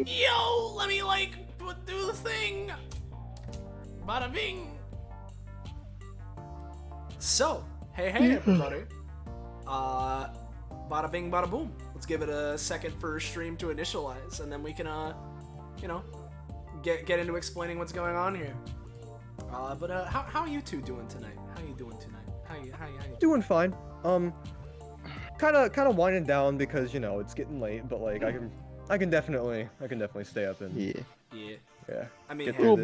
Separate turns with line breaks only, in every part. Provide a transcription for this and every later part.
Yo, let me, do the thing. Bada bing. So, hey, everybody. Bada bing, bada boom. Let's give it a second for stream to initialize, and then we can, get into explaining what's going on here. But how are you two doing tonight? How you doing tonight? How you
doing fine. Kind of winding down because it's getting late, but like I can definitely stay up and yeah.
I mean,
hey,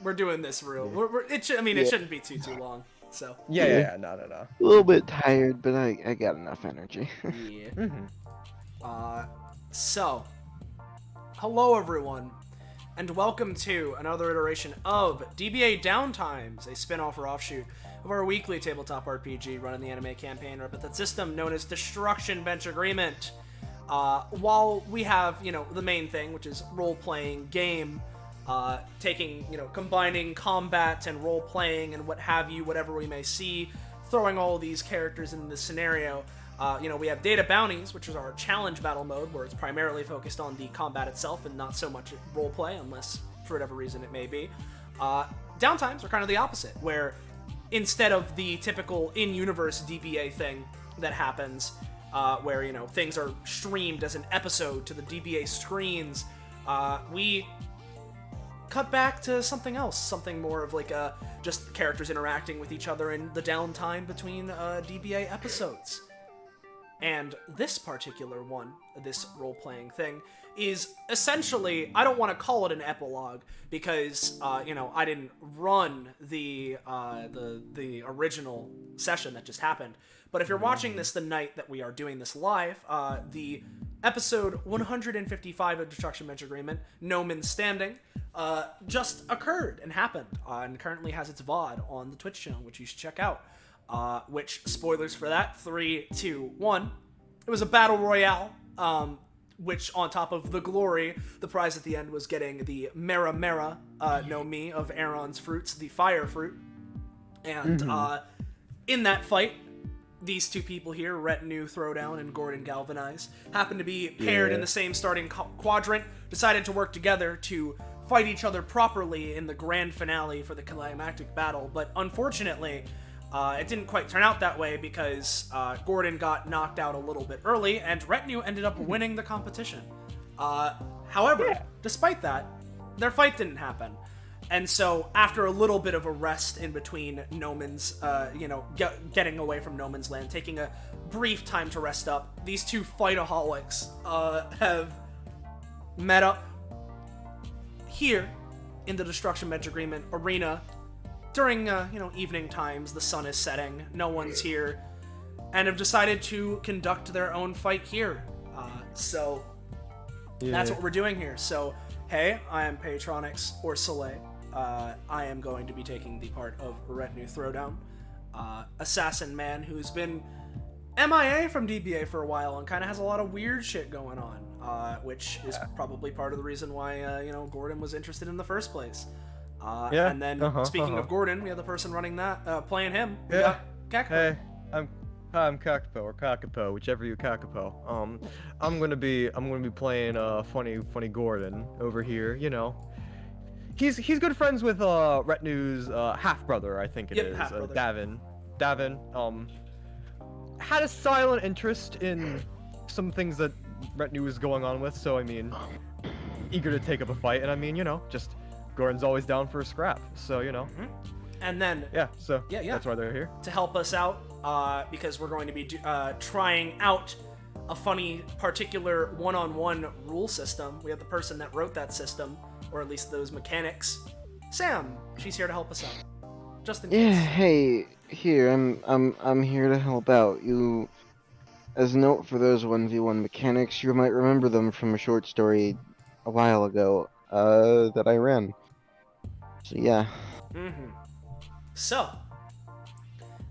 we're doing this real.
Yeah.
It shouldn't be too long. So
yeah, no.
A little bit tired, but I got enough energy.
Yeah. So, hello everyone, and welcome to another iteration of DBA Downtimes, a spin-off or offshoot of our weekly tabletop RPG run in the anime campaign Epithet System known as Destruction Bench Agreement. While we have, the main thing, which is role-playing game, combining combat and role-playing and what have you, whatever we may see, throwing all of these characters into this scenario. We have Data Bounties, which is our challenge battle mode, where it's primarily focused on the combat itself and not so much roleplay, unless for whatever reason it may be. Downtimes are kind of the opposite, where instead of the typical in-universe DBA thing that happens, where, things are streamed as an episode to the DBA screens, we cut back to something else, something more of just characters interacting with each other in the downtime between DBA episodes. And this particular one, this role-playing thing, is essentially, I don't want to call it an epilogue, because, I didn't run the original session that just happened. But if you're watching this the night that we are doing this live, the episode 155 of Destruction Bench Agreement, No Man Standing, just occurred and happened, and currently has its VOD on the Twitch channel, which you should check out. Which, spoilers for that, 3, 2, 1. It was a battle royale, which on top of the glory, the prize at the end was getting the Mera Mera no Mi of Aaron's fruits, the fire fruit. And in that fight, these two people here, Retinue Throwdown and Gordon Galvanize, happened to be paired in the same starting quadrant, decided to work together to fight each other properly in the grand finale for the climactic battle, but unfortunately, it didn't quite turn out that way because Gordon got knocked out a little bit early, and Retinue ended up winning the competition. However, despite that, their fight didn't happen. And so, after a little bit of a rest in between Noman's, getting away from Noman's land, taking a brief time to rest up, these two fightaholics have met up here in the Destruction Bench Agreement arena during, evening times. The sun is setting, no one's here, and have decided to conduct their own fight here. That's what we're doing here. So, hey, I am Patronix or Soleil. I am going to be taking the part of Retinue Throwdown, assassin man who's been MIA from DBA for a while and kind of has a lot of weird shit going on, which is probably part of the reason why, Gordon was interested in the first place. And then, speaking of Gordon, we have the person running that, playing him. We got Kakapo.
Hey, I'm Kakapo or Kakapo, whichever you Kakapo. I'm gonna be playing funny Gordon over here. He's good friends with Retinue's half brother, I think it is, Davin. Had a silent interest in some things that Retinue was going on with, so eager to take up a fight, and just Gordon's always down for a scrap, so
And then
that's why they're here
to help us out, because we're going to be trying out a funny particular one-on-one rule system. We have the person that wrote that system, or at least those mechanics. Sam, she's here to help us out, just in case.
Yeah, hey, here I'm here to help out. You, as a note for those 1v1 mechanics, you might remember them from a short story a while ago that I ran. So yeah.
So,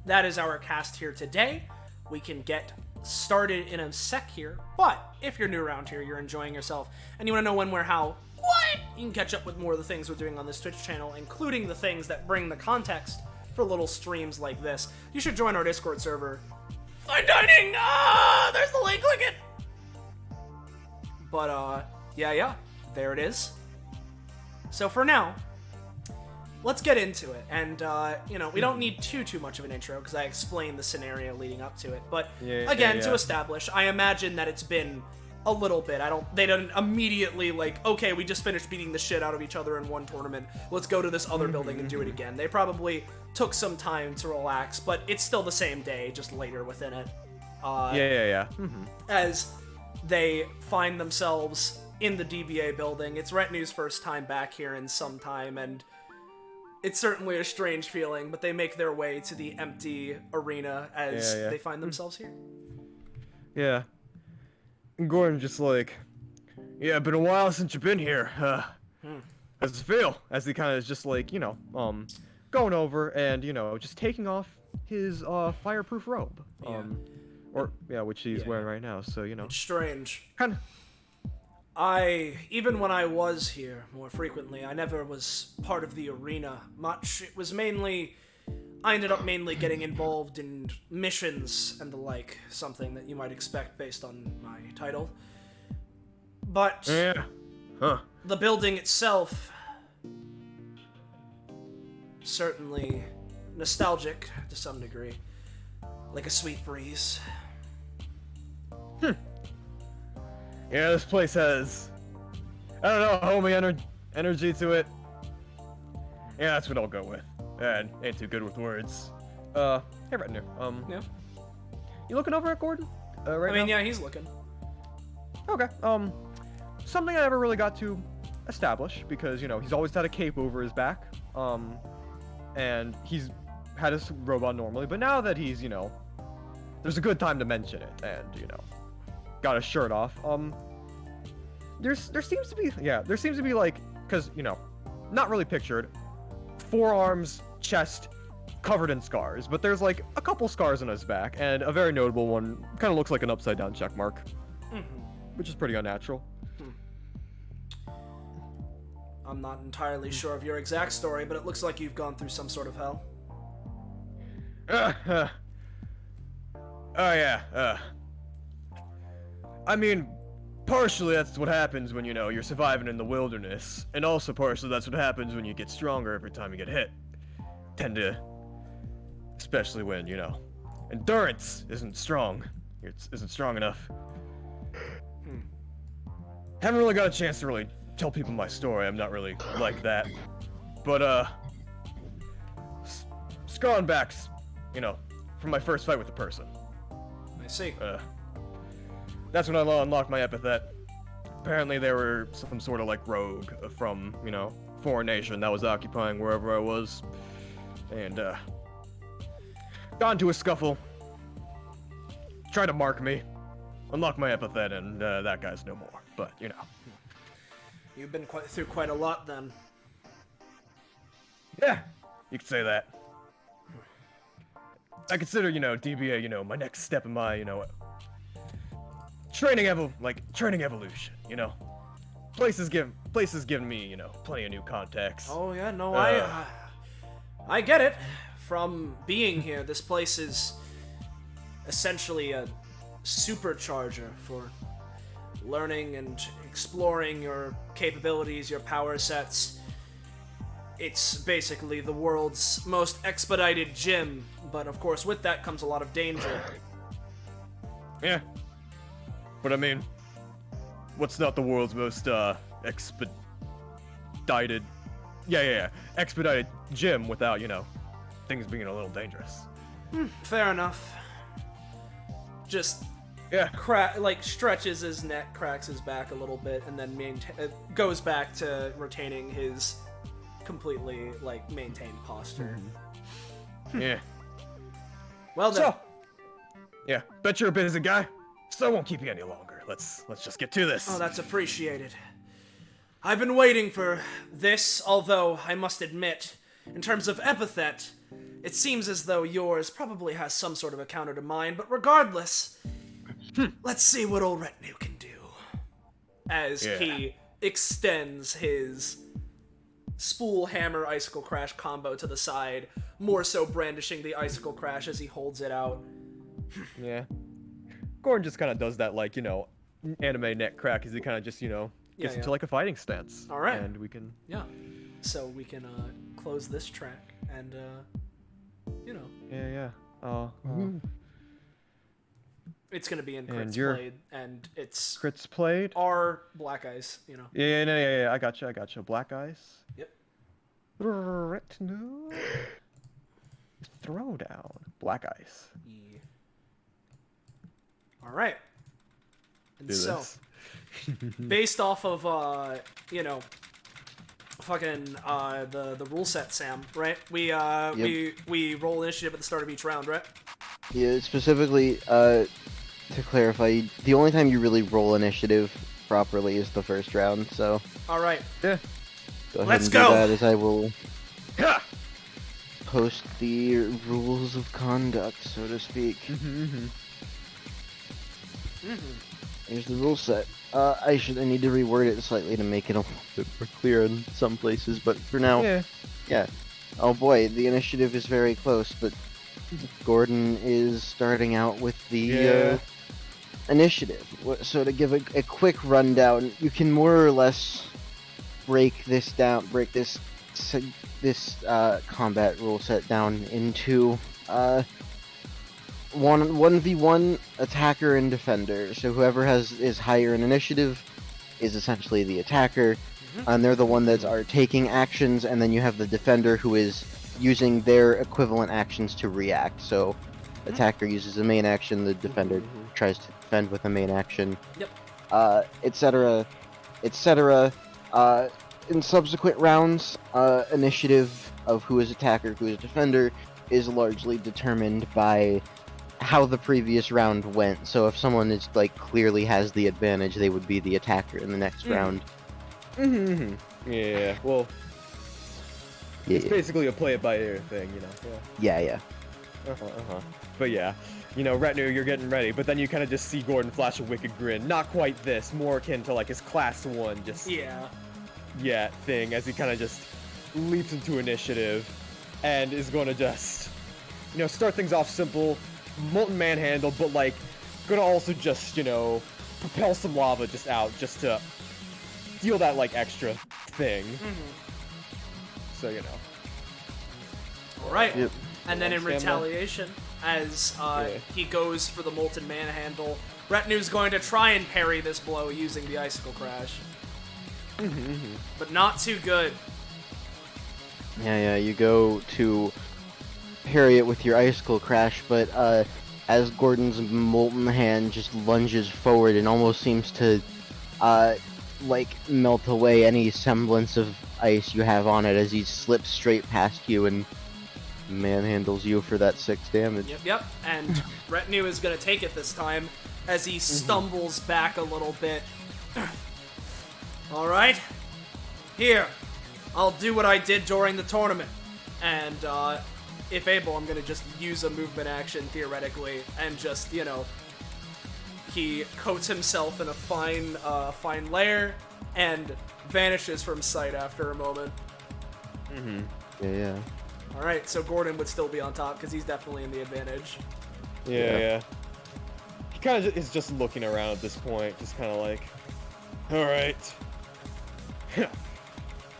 that is our cast here today. We can get started in a sec here, but if you're new around here, you're enjoying yourself, and you want to know when, where, how, what, you can catch up with more of the things we're doing on this Twitch channel, including the things that bring the context for little streams like this. You should join our Discord server. Fine dining! There's the link, click it! But, yeah. there it is. So for now, let's get into it. And, we don't need too much of an intro, because I explained the scenario leading up to it. But, again, to establish, I imagine that it's been a little bit. They don't immediately, like, okay, we just finished beating the shit out of each other in one tournament. Let's go to this other building and do it again. They probably took some time to relax, but it's still the same day, just later within it. As they find themselves in the DBA building. It's Retinue's first time back here in some time, and it's certainly a strange feeling, but they make their way to the empty arena as they find themselves here.
Yeah. And Gordon just like, yeah, been a while since you've been here. How's it feel? As he kind of is just like, going over and, just taking off his fireproof robe. Which he's wearing right now, so,
It's strange.
Kind of.
Even when I was here more frequently, I never was part of the arena much. It was I ended up mainly getting involved in missions and the like, something that you might expect based on my title. But the building itself, certainly nostalgic to some degree, like a sweet breeze.
Yeah, this place has, I don't know, homey energy to it. Yeah, that's what I'll go with. And ain't too good with words. Hey, Retinue.
Yeah.
You looking over at Gordon? Right now?
Yeah, he's looking.
Okay. Something I never really got to establish because, he's always had a cape over his back. And he's had his robe on normally, but now that he's, there's a good time to mention it and, got his shirt off. There seems to be like, cause, not really pictured, forearms, chest, covered in scars, but there's like a couple scars on his back, and a very notable one kind of looks like an upside down check mark, which is pretty unnatural.
I'm not entirely sure of your exact story, but it looks like you've gone through some sort of hell.
I mean, partially that's what happens when, you're surviving in the wilderness, and also partially that's what happens when you get stronger every time you get hit. Especially when, endurance isn't strong. Isn't strong enough. Haven't really got a chance to really tell people my story. I'm not really like that. But, scarring backs, from my first fight with a person.
I see.
That's when I unlocked my epithet. Apparently they were some sort of like rogue from, foreign nation that was occupying wherever I was. And, got into a scuffle. Tried to mark me. Unlocked my epithet, and, that guy's no more. But,
You've been through quite a lot then.
Yeah, you could say that. I consider, DBA, my next step in my, training evolution, Places given me, plenty of new contacts.
Oh yeah, no, I get it. From being here, this place is essentially a supercharger for learning and exploring your capabilities, your power sets. It's basically the world's most expedited gym, but of course with that comes a lot of danger.
Yeah. But I mean, what's not the world's most, expedited... expedited gym without, things being a little dangerous.
Fair enough. Just...
Yeah.
Stretches his neck, cracks his back a little bit, and then goes back to retaining his completely, maintained posture.
Yeah.
Well then.
So, yeah, bet you're a busy guy, so I won't keep you any longer. Let's just get to this.
Oh, that's appreciated. I've been waiting for this, although I must admit, in terms of epithet, it seems as though yours probably has some sort of a counter to mine, but regardless, let's see what old Retinue can do. As he extends his spool hammer icicle crash combo to the side, more so brandishing the icicle crash as he holds it out.
Yeah. Gordon just kind of does that, anime neck crack as he kind of just, gets
yeah.
into like a fighting stance.
All right.
And we can.
Yeah. So we can close this track and you know.
Yeah.
It's gonna be in
And
crits
you're-
played, and it's
Crits played.
our black eyes, you know.
Yeah. I gotcha. Black eyes.
Yep.
Retinue. Throwdown. Black eyes.
Yeah. All right. And
Do
so,
this.
based off of you know, fucking the rule set, Sam, right? We we roll initiative at the start of each round, right?
Yeah, specifically, to clarify, the only time you really roll initiative properly is the first round, so
All right.
Yeah.
go ahead
Let's
and
go!
do that as I will
Yeah.
post the rules of conduct, so to speak. Here's the rule set. I need to reword it slightly to make it a little bit more clear in some places, but for now,
Yeah.
Oh boy, the initiative is very close, but Gordon is starting out with the initiative. So to give a quick rundown, you can more or less break this combat rule set down into 1v1 attacker and defender. So whoever is higher in initiative is essentially the attacker, and they're the one that are taking actions, and then you have the defender who is using their equivalent actions to react. So attacker uses a main action, the defender tries to defend with a main action.
Yep.
Etc. In subsequent rounds, initiative of who is attacker, who is defender is largely determined by how the previous round went. So if someone is clearly has the advantage, they would be the attacker in the next round.
Yeah. Well,
Yeah,
it's basically a play it by ear thing, you know.
yeah.
But yeah, Retinue, you're getting ready, but then you kind of just see Gordon flash a wicked grin. Not quite this, more akin to his class 1, just thing, as he kind of just leaps into initiative and is going to just, start things off simple, molten manhandle, but gonna also just, propel some lava just out, just to deal that extra thing. So
All right.
Yep.
And then in
Stand
retaliation, as he goes for the molten manhandle, Retinue's going to try and parry this blow using the icicle crash. But not too good.
Yeah, you go to parry it with your icicle crash, but as Gordon's molten hand just lunges forward and almost seems to melt away any semblance of ice you have on it as he slips straight past you and manhandles you for that 6 damage.
Yep. And Retinue is going to take it this time as he stumbles back a little bit. All right. Here. I'll do what I did during the tournament. And if able, I'm going to just use a movement action theoretically and just, he coats himself in a fine layer and vanishes from sight after a moment.
Yeah.
Alright, so Gordon would still be on top because he's definitely in the advantage.
Yeah. He kind of is just looking around at this point, just kind of alright.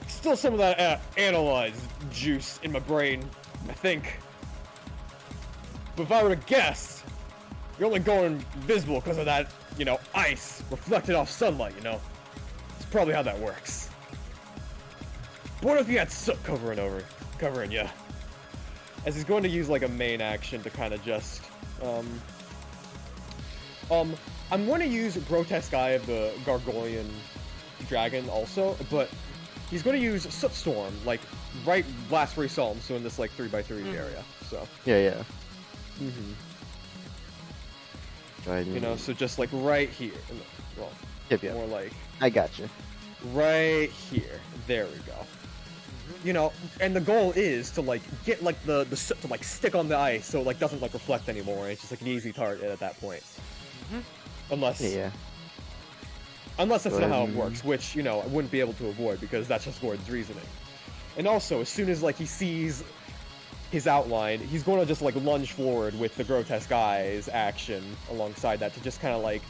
Still some of that analyzed juice in my brain, I think. But if I were to guess, you're only going invisible because of that, ice reflected off sunlight, It's probably how that works. But what if you had soot covering you? As he's going to use a main action to kind of just, I'm going to use Grotesque Eye of the Gargoylean Dragon also, but he's going to use Soot Storm, right last where he saw him, so in this 3x3 area, so.
Yeah.
So just right here. Well,
Yep.
more
I gotcha.
right here. There we go. And the goal is to get the soot to stick on the ice so it doesn't reflect anymore. It's just an easy target at that point. Unless that's not how it works, which I wouldn't be able to avoid because that's just Gordon's reasoning. And also, as soon as he sees his outline, he's going to just lunge forward with the Grotesque Eyes action alongside that to just kind of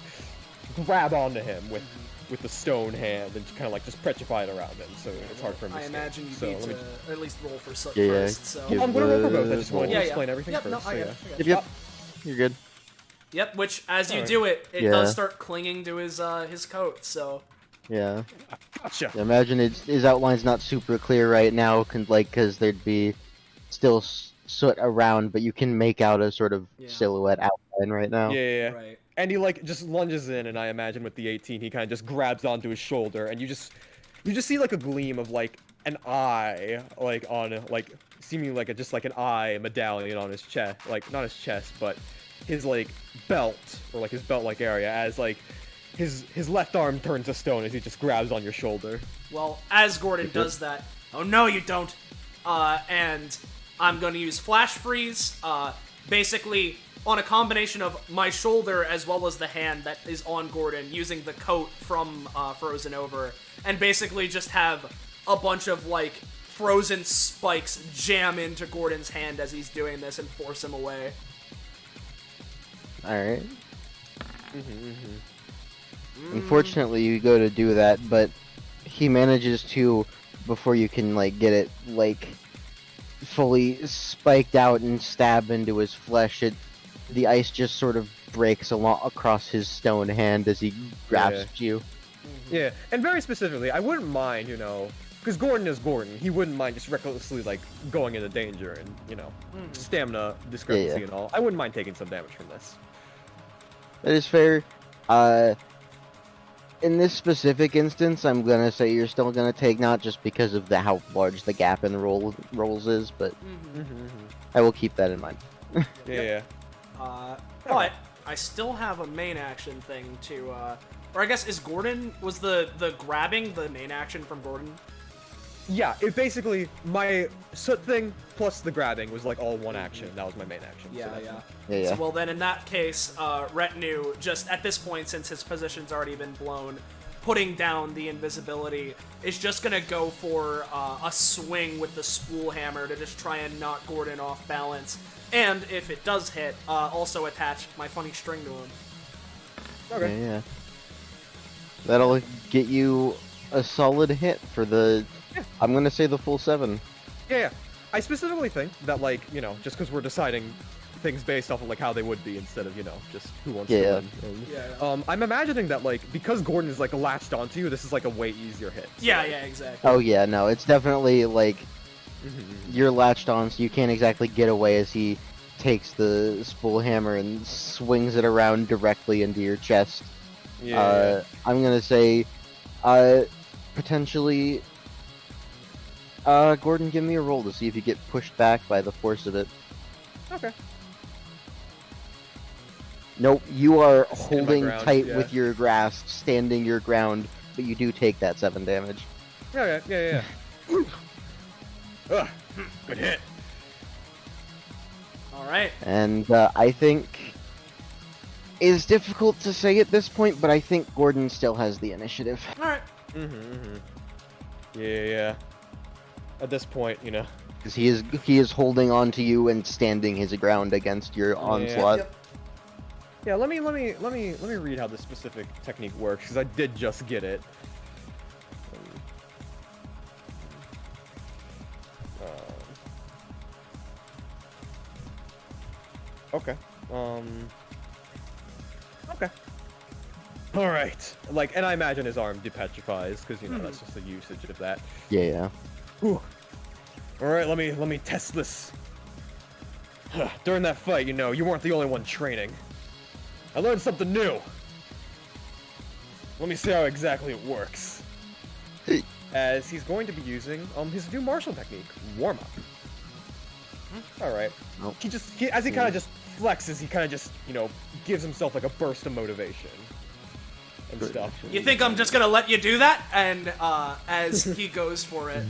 grab onto him with with the stone hand and kind of like just petrify it around him, so it's hard for him to
I
escape.
imagine you
So
need
let me
to at least roll for
Yeah,
first. So.
give
I'm gonna roll for both. I just wanted to
Yeah,
explain everything
Yep,
first.
no,
so
I
yeah.
got it.
Yep. You're good.
Yep, which as you
Alright.
do it, it
Yeah.
does start clinging to his coat. So
Yeah.
Gotcha.
I imagine his outline's not super clear right now, because there'd be still soot around, but you can make out a sort of
Yeah.
silhouette outline right now.
Yeah.
right.
And he like just lunges in, and I imagine with the 18, he kind of just grabs onto his shoulder, and you just see like a gleam of like an eye, like on like seeming like just like an eye medallion on his chest, like not his chest, but his like belt or like his belt-like area, as like his left arm turns to stone as he just grabs on your shoulder.
Well, as Gordon does that, oh no, you don't. And I'm going to use Flash Freeze, basically on a combination of my shoulder as well as the hand that is on Gordon, using the coat from Frozen Over, and basically just have a bunch of, like, frozen spikes jam into Gordon's hand as he's doing this and force him away.
Alright. Unfortunately, you go to do that, but he manages to, before you can, like, get it, like, fully spiked out and stab into his flesh, the ice just sort of breaks across his stone hand as he grasps you.
Yeah, and very specifically, I wouldn't mind, you know, because Gordon is Gordon. He wouldn't mind just recklessly, like, going into danger and, you know, stamina discrepancy
Yeah.
and all. I wouldn't mind taking some damage from this.
That is fair. In this specific instance, I'm gonna say you're still gonna take, not just because of how large the gap in rolls is, but I will keep that in mind.
Yeah.
But I still have a main action thing to, or I guess was the grabbing the main action from Gordon?
Yeah, it basically, my soot thing plus the grabbing was like all one action. That was my main action. so that's-
Yeah.
So, well, then in that case, Retinue, just at this point, since his position's already been blown, putting down the invisibility, is just gonna go for a swing with the spool hammer to just try and knock Gordon off balance. And if it does hit, also attach my funny string to him.
Okay.
Yeah. That'll get you a solid hit for the, I'm gonna say the full 7.
Yeah. I specifically think that, like, you know, just because we're deciding things based off of like how they would be instead of, you know, just who wants to win. And, I'm imagining that, like, because Gordon is like latched onto you, this is like a way easier hit. So,
Yeah,
like,
exactly.
Oh yeah, no, it's definitely like you're latched on, so you can't exactly get away as he takes the spool hammer and swings it around directly into your chest.
Yeah.
I'm gonna say, potentially, Gordon, give me a roll to see if you get pushed back by the force of it.
Okay.
Nope, you are
Stand my
holding
ground,
tight
yeah.
with your grasp, standing your ground, but you do take that 7 damage.
Yeah. Ugh, good hit.
Alright.
And I think it's difficult to say at this point, but I think Gordon still has the initiative.
Alright.
Yeah. At this point, you know.
Because he is holding on to you and standing his ground against your onslaught.
Yep.
Yeah, let me read how this specific technique works, because I did just get it. Okay. Okay. All right. Like, and I imagine his arm depetrifies, because you know that's just the usage of that.
Yeah.
Whew. All right, let me test this. During that fight, you know, you weren't the only one training. I learned something new. Let me see how exactly it works. As he's going to be using his new martial technique, warm up. All right.
Nope.
As he kind of just flexes, he kind of just, you know, gives himself like a burst of motivation and stuff.
You think I'm just gonna let you do that? And as he goes for it.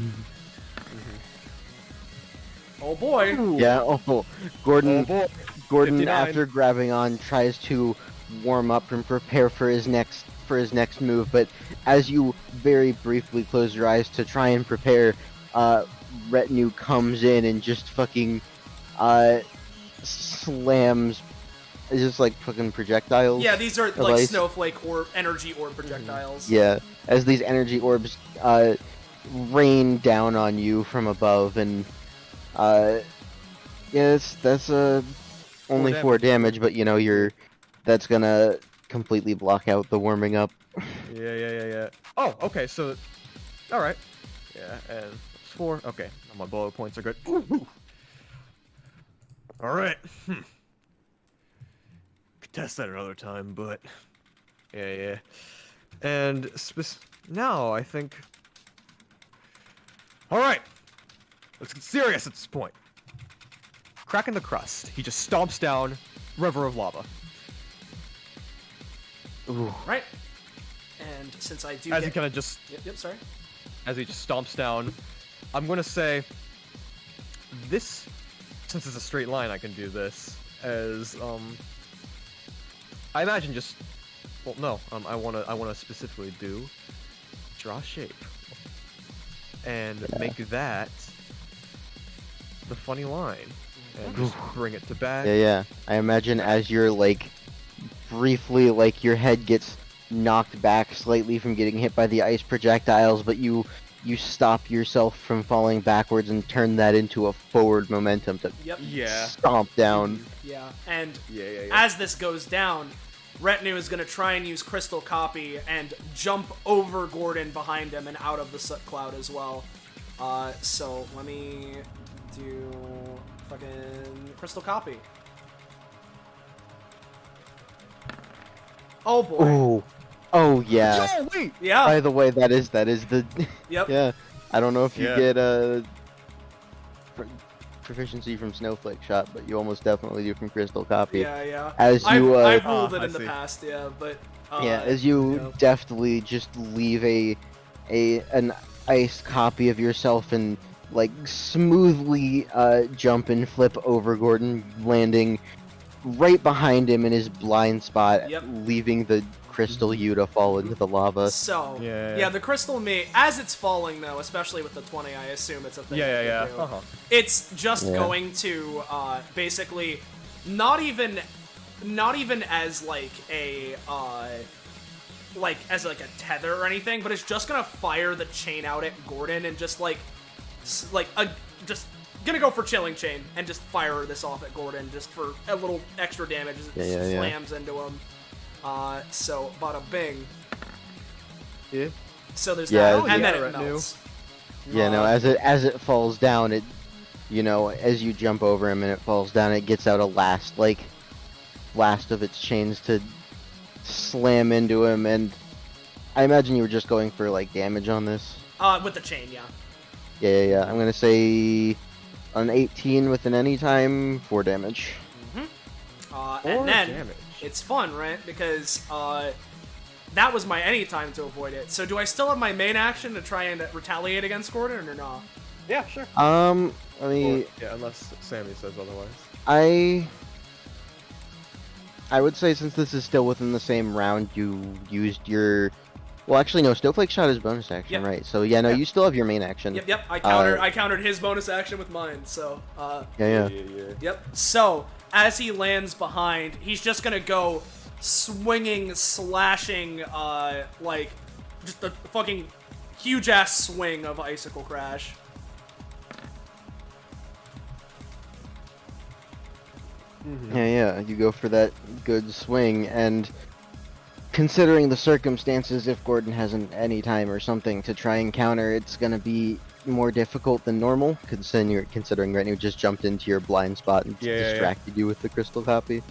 Oh boy.
Yeah. Oh, Gordon.
Oh boy.
Gordon,
59.
after grabbing on, tries to warm up and prepare for his next move. But as you very briefly close your eyes to try and prepare, Retinue comes in and just fucking slams It's just like fucking projectiles.
Yeah, these are
of
like
ice.
snowflake or energy orb projectiles.
Yeah, as these energy orbs rain down on you from above, and uh, yeah, that's only 4 damage, but you know that's gonna completely block out the warming up.
Yeah. Oh, okay, so... Alright. Yeah, and it's 4. Okay, my bullet points are good. Alright. Could test that another time, but... Yeah. And now, I think... Alright! Let's get serious at this point. Cracking the crust. He just stomps down river of lava.
Ooh.
Right. And since I do
As
get...
he kind of just...
Yep, sorry.
As he just stomps down, I'm gonna say... This... Since it's a straight line, I can do this as, I imagine just... Well, no, I wanna specifically do... Draw shape. And make that... the funny line. And just bring it to back.
Yeah. I imagine as you're like briefly, like your head gets knocked back slightly from getting hit by the ice projectiles, but you stop yourself from falling backwards and turn that into a forward momentum to
Yep.
Yeah.
stomp down.
Yeah. And
Yeah.
as this goes down, Retinue is going to try and use Crystal Copy and jump over Gordon behind him and out of the soot cloud as well. So let me do fucking Crystal Copy. Oh boy.
Ooh. Oh yeah.
Yo, wait!
Yeah.
By the way, that is the
Yep.
yeah. I don't know if you
Yeah.
get proficiency from Snowflake Shot, but you almost definitely do from Crystal Copy.
Yeah.
As you
I've ruled it
I
in the
see.
past, yeah, but
yeah, as you deftly just leave an ice copy of yourself and like smoothly jump and flip over Gordon, landing right behind him in his blind spot,
Yep.
leaving the crystal you to fall into the lava.
So,
Yeah.
the crystal me, as it's falling though, especially with the 20, I assume it's a thing. that
Yeah.
they do.
Uh-huh.
It's just
Yeah.
going to basically not even as like a as like a tether or anything, but it's just gonna fire the chain out at Gordon and just just gonna go for chilling chain and just fire this off at Gordon just for a little extra damage as it
Yeah.
slams into him. So bada bing.
Yeah.
So there's
Yeah,
that, and
yeah,
then it
Retinue.
melts.
Yeah, no, as it falls down, it, you know, as you jump over him and it falls down, it gets out a last of its chains to slam into him, and I imagine you were just going for like damage on this.
With the chain, yeah.
Yeah. I'm gonna say an 18 with an anytime, 4 damage.
And then
damage.
it's fun, right? Because that was my anytime to avoid it. So do I still have my main action to try and retaliate against Gordon or not?
Yeah, sure.
Let me.
Yeah, unless Sammy says otherwise.
I would say since this is still within the same round, you used your. Well, actually, no. Snowflake Shot is bonus action,
Yep.
right? So yeah, no,
Yeah.
you still have your main action.
Yep. I countered his bonus action with mine. So
Yeah.
yep. So as he lands behind, he's just gonna go swinging, slashing, like just a fucking huge ass swing of Icicle Crash.
Yeah. You go for that good swing, and considering the circumstances, if Gordon hasn't any time or something to try and counter, it's gonna be more difficult than normal, considering right now you just jumped into your blind spot and distracted you with the crystal copy.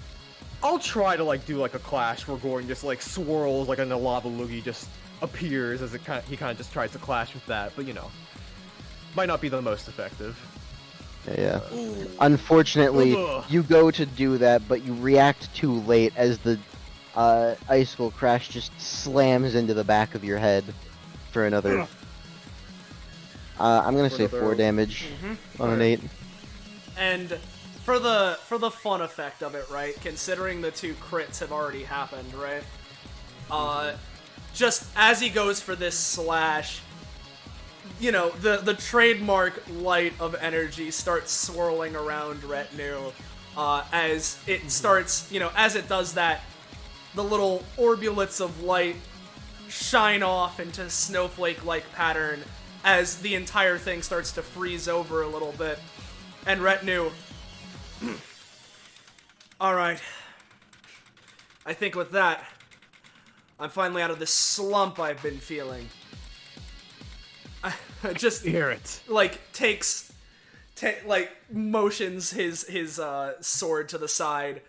I'll try to like do like a clash where Gordon just like swirls like in the lava loogie just appears as he kind of just tries to clash with that, but you know, might not be the most effective.
Yeah. Unfortunately,
Ugh.
you go to do that, but you react too late as the Icicle Crash just slams into the back of your head for another. I'm gonna say 4 damage on an 8.
And for the fun effect of it, right? Considering the 2 crits have already happened, right? Just as he goes for this slash, you know, the trademark light of energy starts swirling around Retinue, as it starts, as it does that, the little orbulets of light shine off into snowflake-like pattern as the entire thing starts to freeze over a little bit. And Retinue... Alright. I think with that, I'm finally out of this slump I've been feeling. I just...
Hear it.
Motions his sword to the side.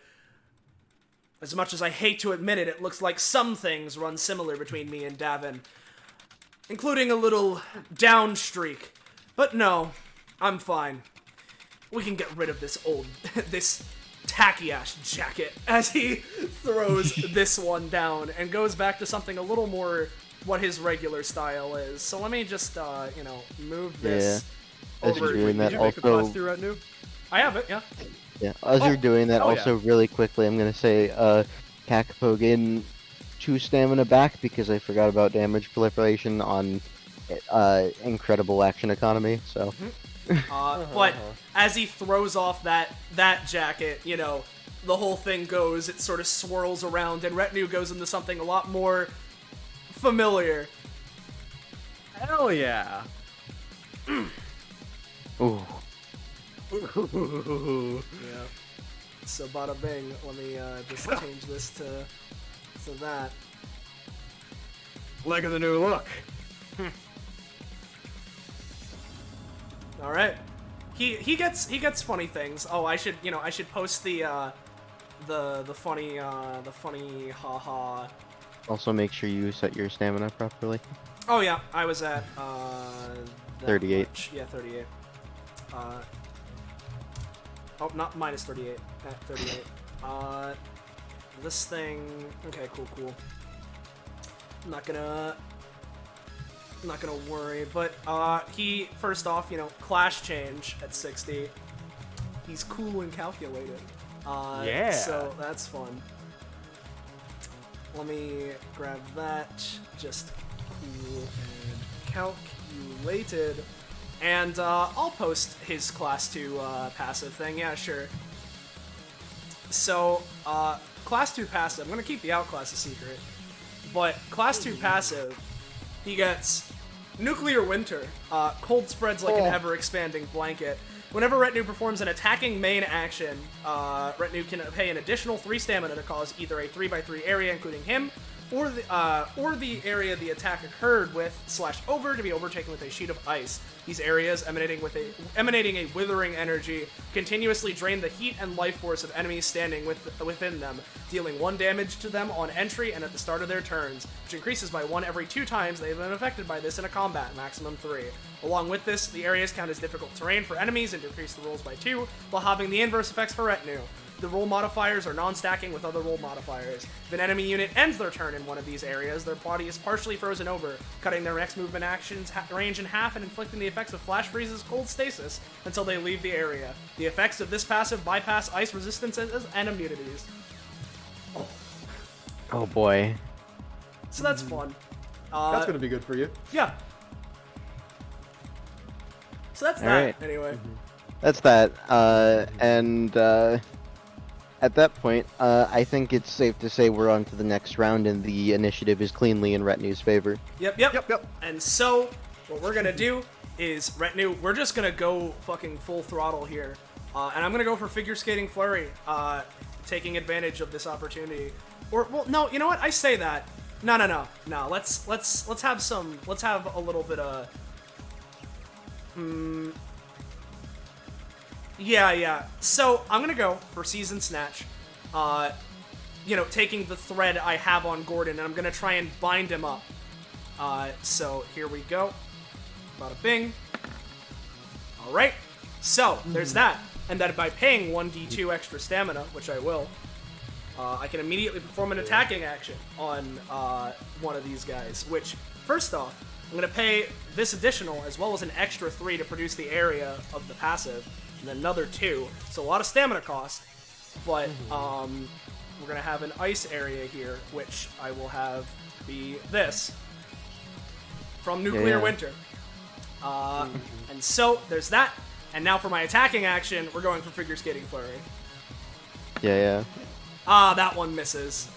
As much as I hate to admit it, it looks like some things run similar between me and Davin. Including a little down streak. But no, I'm fine. We can get rid of this this tacky-ass jacket as he throws this one down and goes back to something a little more what his regular style is. So let me just, move this
As you're
over.
doing that,
Did you make a
also,
class 2 retinue?
I have it, yeah.
yeah, as you're doing that,
Oh, yeah.
also really quickly, I'm gonna say, Kakapo gain 2 stamina back because I forgot about damage proliferation on, incredible action economy. So,
But as he throws off that jacket, the whole thing goes, it sort of swirls around, and Retinue goes into something a lot more familiar.
Hell yeah.
ooh,
Yeah. So bada bing, let me just change this to that.
Look at the new look.
All right. He gets funny things. Oh, I should post the funny haha.
also make sure you set your stamina properly.
Oh yeah, I was at
38.
much. Yeah, 38. Oh, not minus 38. At 38. This thing. Okay, cool. I'm not gonna worry, but he first off, clash change at 60. He's cool and calculated.
Yeah.
So that's fun. Let me grab that. Just cool and calculated. And I'll post his class 2 passive thing. Yeah, sure. So, class 2 passive, I'm going to keep the outclass a secret. But class 2 passive, he gets Nuclear Winter. Cold spreads like an ever-expanding blanket. Whenever Retinue performs an attacking main action, Retinue can pay an additional 3 stamina to cause either a 3x3 area, including him, or the area the attack occurred with / over to be overtaken with a sheet of ice. These areas, emanating a withering energy, continuously drain the heat and life force of enemies standing within them, dealing 1 damage to them on entry and at the start of their turns, which increases by 1 every 2 times they've been affected by this in a combat, maximum 3. Along with this, the areas count as difficult terrain for enemies and decrease the rolls by 2, while having the inverse effects for Retinue. The roll modifiers are non-stacking with other roll modifiers. If an enemy unit ends their turn in one of these areas, their body is partially frozen over, cutting their next movement action's range in half and inflicting the effects of flash freezes, cold stasis until they leave the area. The effects of this passive bypass ice resistances and immunities.
Oh boy.
So that's fun.
That's gonna be good for you.
Yeah. So that's that,
Alright.
anyway.
That's that. At that point, I think it's safe to say we're on to the next round, and the initiative is cleanly in Retinue's favor.
Yep. And so, what we're gonna do is, Retinue, we're just gonna go fucking full throttle here. And I'm gonna go for Figure Skating Flurry, taking advantage of this opportunity. Or, well, no, you know what? I say that. No. Let's have a little bit of... Yeah. So, I'm gonna go for Season Snatch. Taking the thread I have on Gordon, and I'm gonna try and bind him up. So, here we go. Bada bing. Alright. So, there's that. And that by paying 1d2 extra stamina, which I will, I can immediately perform an attacking action on one of these guys, which, first off, I'm going to pay this additional as well as an extra 3 to produce the area of the passive, and then another 2. So a lot of stamina cost, but we're going to have an ice area here, which I will have be this from Nuclear Winter. And so there's that. And now for my attacking action, we're going for Figure Skating Flurry.
Yeah.
Ah, that one misses.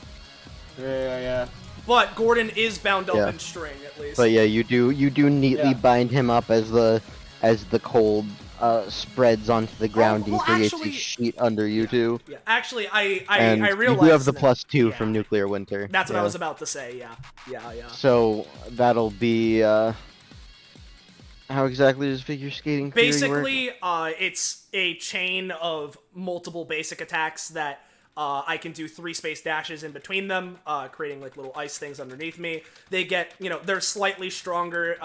Yeah.
But Gordon is bound up
Yeah.
in string, at least.
But yeah, you do neatly
Yeah.
bind him up as the cold spreads onto the ground.
well,
He creates
actually-
a sheet under you two.
Yeah, actually, I
And
realized
you do have the
now.
+2
Yeah,
from Nuclear Winter.
That's what I
Yeah.
was about to say. Yeah.
So that'll be how exactly does figure skating theory work?
Basically, it's a chain of multiple basic attacks that I can do 3 space dashes in between them, creating like little ice things underneath me. They get, they're slightly stronger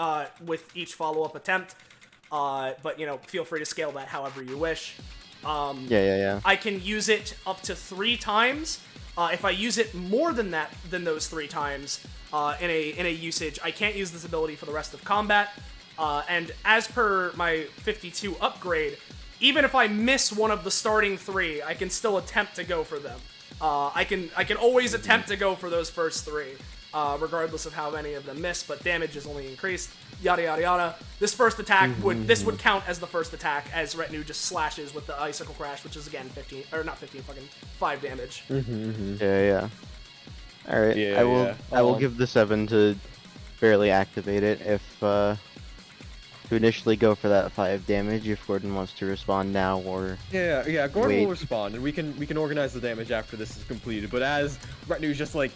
with each follow-up attempt, but feel free to scale that however you wish.
Yeah.
I can use it up to 3 times. If I use it more than those 3 times in a usage, I can't use this ability for the rest of combat. And as per my 52 upgrade, even if I miss one of the starting 3, I can still attempt to go for them. I can always attempt to go for those first 3, regardless of how many of them miss. But damage is only increased. Yada yada yada. This first attack would count as the first attack, as Retinue just slashes with the Icicle Crash, which is again 5 damage.
Yeah. All right.
Yeah,
I will give the 7 to barely activate it if to initially go for that 5 damage if Gordon wants to respond now or
Yeah. Gordon
Wait.
will respond, and we can organize the damage after this is completed. But as Retinue's just like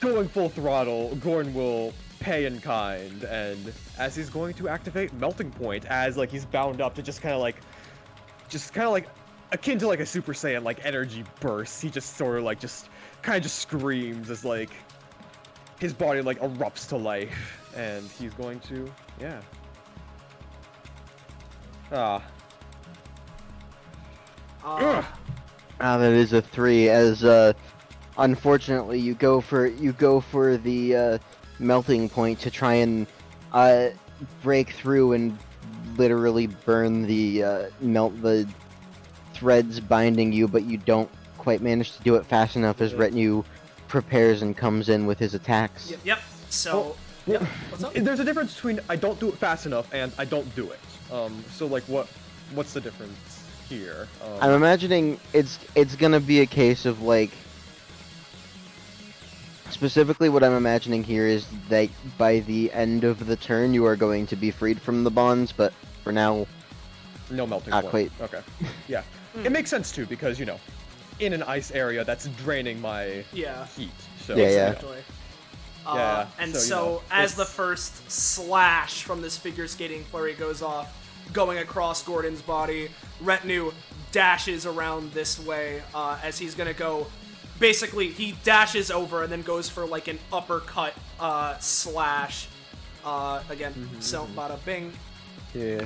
going full throttle, Gordon will pay in kind, and as he's going to activate Melting Point, as like he's bound up to just kind of like akin to like a Super Saiyan like energy burst. He just sort of like just screams as like his body like erupts to life, and he's going to
that is a 3 as unfortunately you go for the melting point to try and break through and literally burn the melt the threads binding you, but you don't quite manage to do it fast enough as Retinue prepares and comes in with his attacks.
Yep. So,
Well,
what's up?
There's a difference between I don't do it fast enough and I don't do it. So like what's the difference here?
I'm imagining it's gonna be a case of like specifically what I'm imagining here is that by the end of the turn you are going to be freed from the bonds, but for now
No melting
not
point.
quite.
Okay. Yeah. It makes sense too because in an ice area that's draining my heat. So
Yeah.
Exactly.
Yeah,
And
so,
so as
it's-
the first slash from this figure skating flurry goes off, going across Gordon's body, Retinue dashes around this way as he's gonna go. Basically, he dashes over and then goes for like an uppercut slash. Again, so bada bing.
Yeah.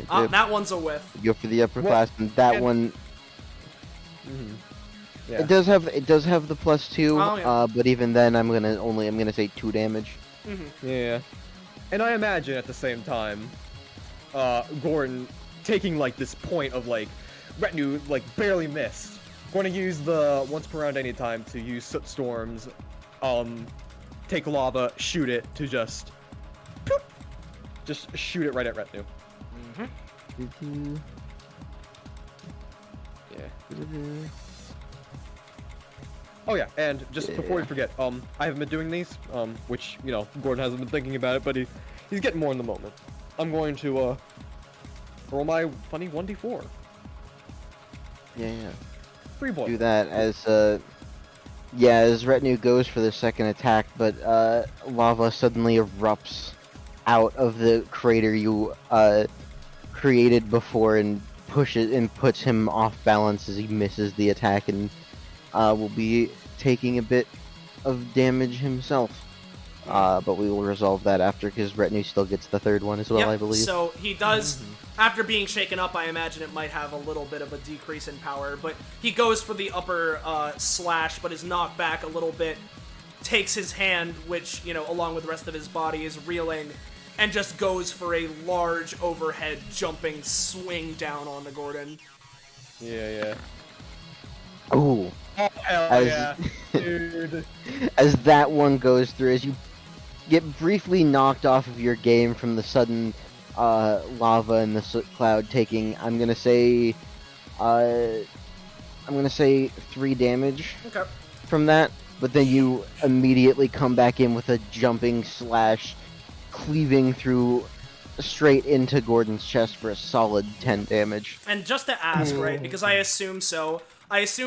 That one's a whiff.
Go for the upper
Well,
class, and that
and-
one
Yeah.
it does have the +2,
Oh, yeah.
but even then I'm gonna say 2 damage.
Yeah. And I imagine at the same time, Gordon taking like this point of like Retinue like barely missed. Going to use the once per round anytime to use soot storms, take lava, shoot it to just shoot it right at Retinue. Yeah. Oh yeah, and just before we forget, I haven't been doing these, which, Gordon hasn't been thinking about it, but he's getting more in the moment. I'm going to, roll my funny 1d4.
Yeah.
3 boy.
Do that as as Retinue goes for the second attack, but lava suddenly erupts out of the crater you created before and puts him off balance as he misses the attack and will be taking a bit of damage himself. But we will resolve that after because Retinue still gets the third one as well,
Yep,
I believe.
So he does, after being shaken up, I imagine it might have a little bit of a decrease in power, but he goes for the upper slash, but is knocked back a little bit, takes his hand, which, along with the rest of his body is reeling, and just goes for a large overhead jumping swing down on the Gordon.
Yeah.
Ooh.
Oh, hell
As-
yeah, dude.
As that one goes through, as you get briefly knocked off of your game from the sudden lava and the soot cloud taking, I'm gonna say, I'm gonna say 3 damage
Okay.
from that, but then you immediately come back in with a jumping slash, cleaving through straight into Gordon's chest for a solid 10 damage.
And just to ask, right, because I assume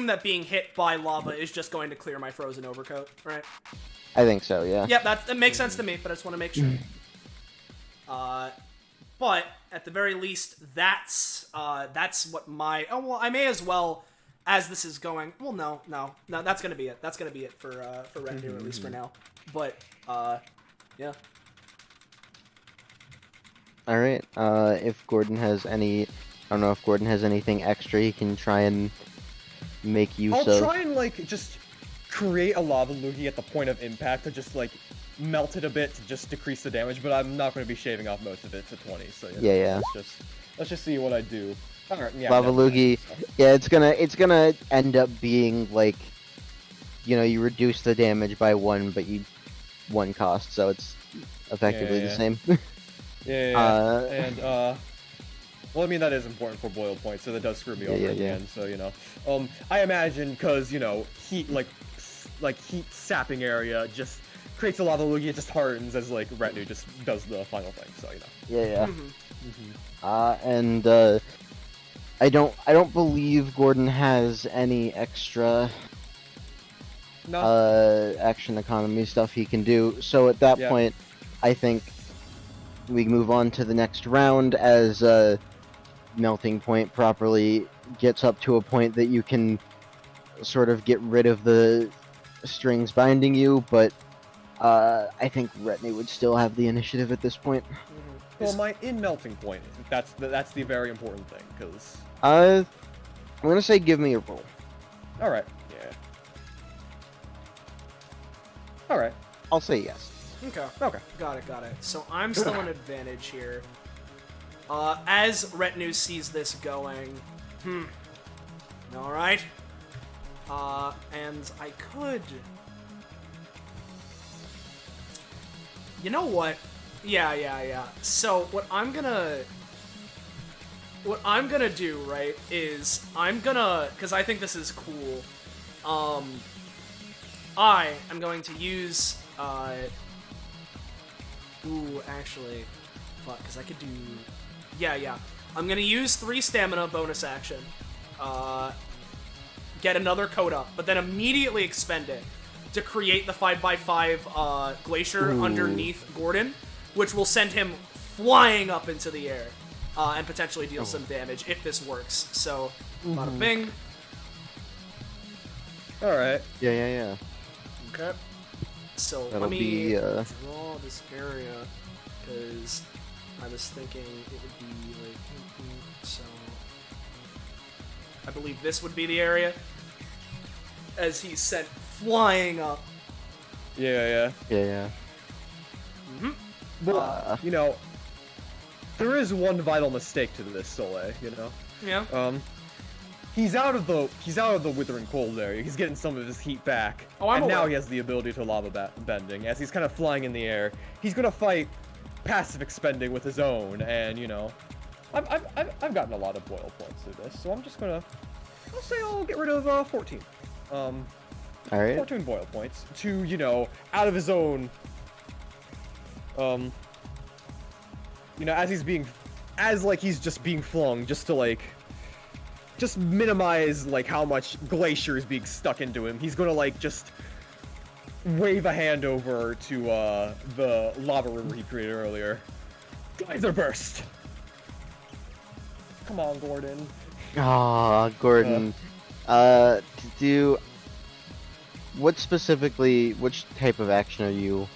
that being hit by lava is just going to clear my frozen overcoat, right?
I think so, yeah.
Yep, that makes sense to me, but I just want to make sure. But at the very least, that's what my. Oh well, I may as well, as this is going. Well, no, that's gonna be it. That's gonna be it for retinue, at least for now. But yeah.
All right. If Gordon has any, I don't know if Gordon has anything extra he can try and make use of.
I'll try and like just create a lava loogie at the point of impact to just like melt it a bit to just decrease the damage, but I'm not going to be shaving off most of it to 20. So
Yeah.
Let's just see what I do. All right, yeah.
Lava loogie. Yeah, it's gonna end up being like, you reduce the damage by 1, but you 1 cost, so it's effectively the same.
Yeah. And well, I mean that is important for boil points, so that does screw me over again. So I imagine because heat like heat sapping area just creates a lava loogie. It just hardens as like retinue just does the final thing. So
Yeah. And I don't believe Gordon has any extra action economy stuff he can do. So at that point, I think we move on to the next round as melting point properly gets up to a point that you can sort of get rid of the strings binding you, but I think retinue would still have the initiative at this point.
Well, my in melting point, that's the very important thing, because
I'm gonna say give me a roll.
All right. Yeah. All right.
I'll say yes.
Okay.
Okay.
Got it. So I'm still an advantage here. As retinue sees this going, all right. And I could. You know what? Yeah. So what I'm gonna do, right, is because I think this is cool. I am going to use actually, fuck, because I could do. Yeah. I'm gonna use 3 stamina bonus action. Get another coat up, but then immediately expend it to create the 5x5 glacier underneath Gordon, which will send him flying up into the air and potentially deal some damage if this works. So, bada bing.
All right.
Yeah.
Okay. So
That'll
let me
be,
draw this area because I was thinking it would be like so. I believe this would be the area as he's sent flying up.
Yeah. But there is one vital mistake to this Soleil.
Yeah.
He's out of the withering cold area. He's getting some of his heat back.
Oh, I'm
and now
aware.
he has the ability to lava bending. As he's kind of flying in the air, he's gonna fight passive expending with his own. And I've gotten a lot of boil points through this, so I'll say I'll get rid of 14.
All right.
14 boil points to out of his own. As he's just being flung, just to just minimize how much glacier is being stuck into him. He's gonna just wave a hand over to the lava river he created earlier. Geyser burst. Come on, Gordon.
Ah, Gordon. To do which type of action are you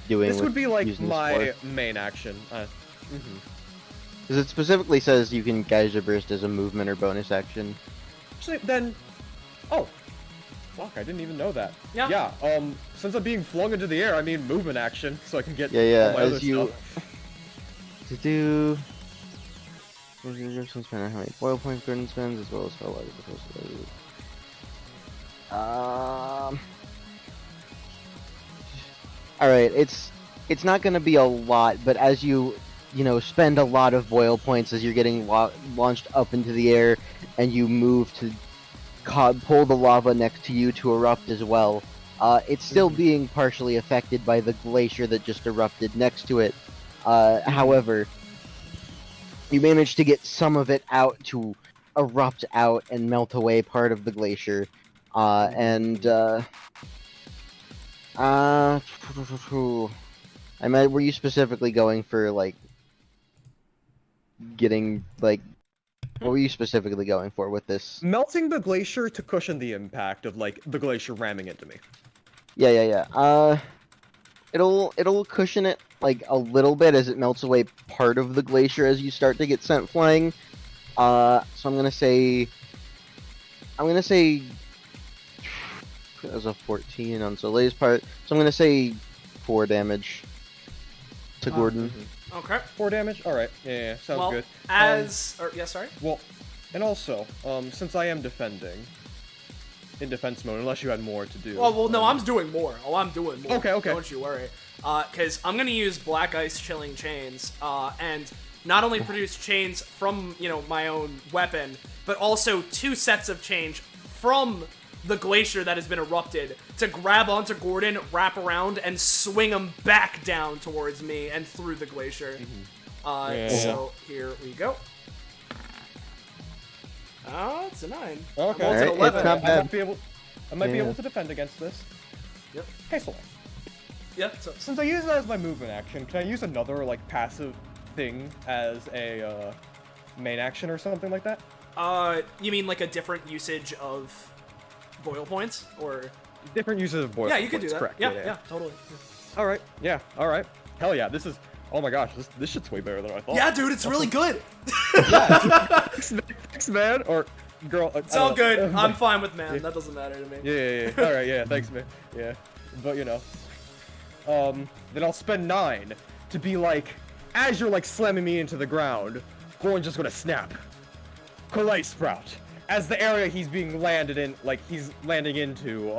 doing?
This would be
using
my
this for?
main action.
Because it specifically says you can Geyser Burst as a movement or bonus action.
Actually, then, fuck, I didn't even know that.
Yeah.
Since I'm being flung into the air, I mean movement action, so I can get
Yeah.
all my other
As you
stuff.
to do. Spend how many boil points Gordon spends, as well as spell levels opposed to Alright, it's not gonna be a lot, but as you spend a lot of boil points as you're getting launched up into the air, and you move to pull the lava next to you to erupt as well. It's still being partially affected by the glacier that just erupted next to it. However, you manage to get some of it out to erupt out and melt away part of the glacier. Were you specifically going for like getting like? What were you specifically going for with this?
Melting the glacier to cushion the impact of like the glacier ramming into me.
Yeah. It'll cushion it like a little bit as it melts away part of the glacier as you start to get sent flying. So I'm gonna say as a 14 on Soleil's part. So I'm gonna say 4 damage to Gordon.
Okay.
4 damage. All right. Yeah, sounds good.
Sorry.
Well, and also, since I am defending in defense mode, unless you had more to do.
Well, no, I'm doing more. I'm doing more.
Okay.
Don't you worry. Because I'm gonna use Black Ice Chilling Chains, and not only produce chains from my own weapon, but also 2 sets of chains from the glacier that has been erupted to grab onto Gordon, wrap around, and swing him back down towards me and through the glacier. So here we go. It's a 9.
Okay.
I'm also 11.
It's not bad.
I might be able to defend against this.
Yep.
Okay, so
Yep. So,
since I use that as my movement action, can I use another like passive thing as a main action or something like that?
you mean like a different usage of boil points, or?
Different uses of boil.
Yeah, you could do
points,
that.
Correct.
Yeah, totally.
All right. Yeah. All right. Hell yeah. This is. Oh my gosh. This shit's way better than I thought.
Yeah, dude, it's really good.
Thanks, man. Or girl.
It's all good. I'm fine with man. That doesn't matter to me.
Yeah. All right. Yeah. Thanks, man. Yeah. But then I'll spend 9 to be like, as you're like slamming me into the ground, Gordon's just gonna snap. Collate Sprout. As the area he's being landed in, like he's landing into,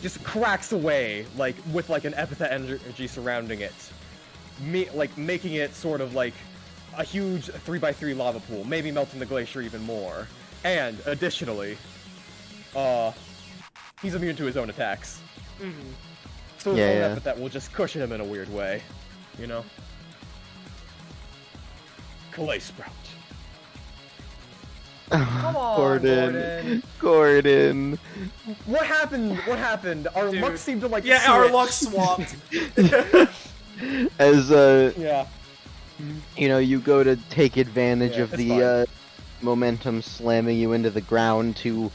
just cracks away, like with like an epithet energy surrounding it, making it sort of like a huge 3x3 lava pool, maybe melting the glacier even more. And additionally, he's immune to his own attacks. So his own epithet will just cushion him in a weird way, Collate Sprout. Come on,
Gordon.
What happened? Our
Dude.
luck seemed to like
Yeah, our
switch.
luck swapped.
As
Yeah.
you go to take advantage of
it's
the momentum slamming you into the ground to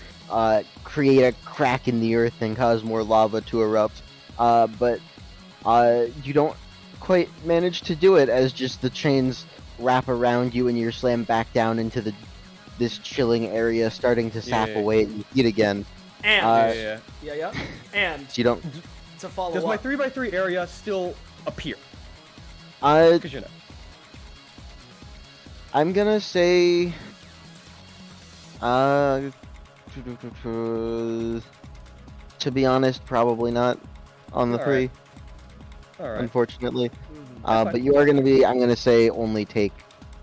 create a crack in the earth and cause more lava to erupt. But you don't quite manage to do it as just the chains wrap around you and you're slammed back down into this chilling area, starting to sap away at your feet again.
And and
So you don't.
to follow
Does
up,
my 3x3 area still appear?
I'm
Because
gonna say. To be honest, probably not on the
All
3.
right. All right.
Unfortunately.
That's
But
fine.
you are gonna be. I'm gonna say only take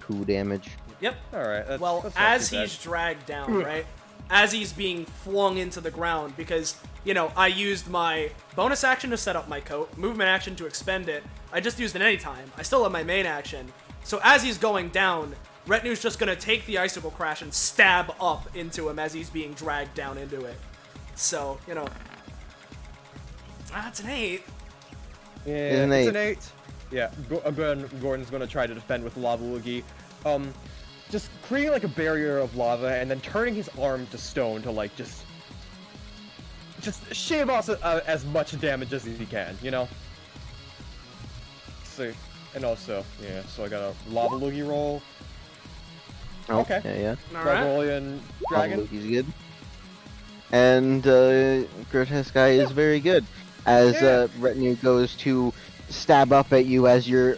2 damage.
Yep.
All right. That's,
Well,
that's not
as
too bad.
he's dragged down, right? As he's being flung into the ground, because, I used my bonus action to set up my coat, movement action to expend it. I just used it anytime. I still have my main action. So as he's going down, Retinue's just gonna take the icicle crash and stab up into him as he's being dragged down into it. So, it's an 8.
Yeah,
It's
it's
an
an 8. Yeah, Gordon's gonna try to defend with Lava Woogie. Just creating like a barrier of lava and then turning his arm to stone to like just shave off as much damage as he can, See, and also, so I got a Lava Woogie roll. Okay.
Yeah.
Alright.
Gargoylean Dragon.
He's good. And Grotesque Eye is very good. As Retinue goes to stab up at you as you're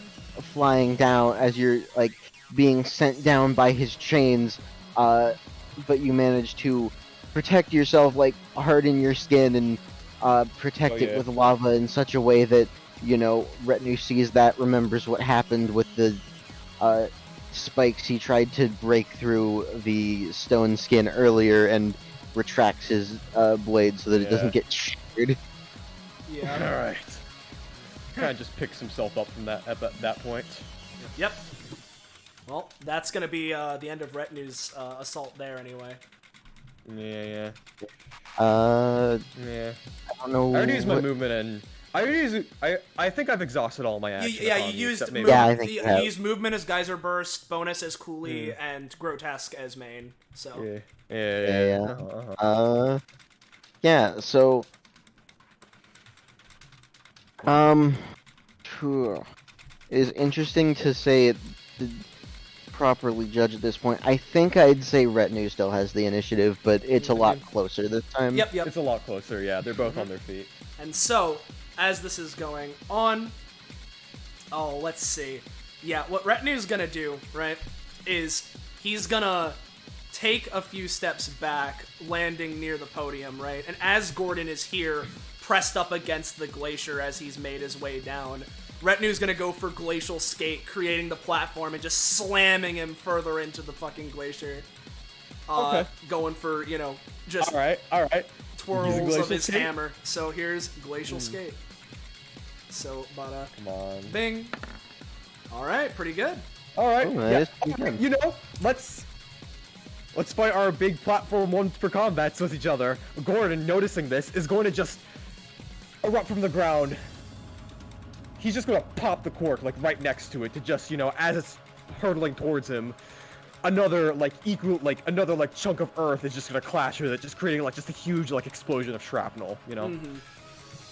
flying down, as you're like being sent down by his chains, but you manage to protect yourself, like harden your skin and protect it with lava in such a way that Retinue sees that, remembers what happened with the spikes. He tried to break through the stone skin earlier and retracts his blade so that it doesn't get shattered.
Yeah.
All right. Kind of just picks himself up from that at that point.
Yep. Well, that's gonna be the end of Retinue's assault there anyway.
Yeah.
I don't know.
I already used my movement and I think I've exhausted all my actions.
Yeah, you used
I think
you used movement as Geyser Burst, bonus as Cooley, and Grotesque as main. So
Yeah. Yeah. So, phew, it is interesting to say it properly judge at this point. I think I'd say Retinue still has the initiative, but it's a lot closer this time.
Yep.
It's a lot closer. Yeah, they're both on their feet.
And so, as this is going on, let's see. Yeah, what Retinue's gonna do, right, is he's gonna take a few steps back, landing near the podium, right? And as Gordon is here, pressed up against the glacier as he's made his way down, Retinue's gonna go for Glacial Skate, creating the platform and just slamming him further into the fucking glacier. Going for, just
All right.
twirls of his hammer. So here's Glacial Skate. So,
Come on.
Bing. All right, pretty good.
All right.
That is pretty good.
Let's fight our big platform one for combats with each other. Gordon, noticing this, is going to just erupt from the ground. He's just gonna pop the cork like right next to it to just, as it's hurtling towards him, another chunk of earth is just gonna clash with it, just creating just a huge explosion of shrapnel,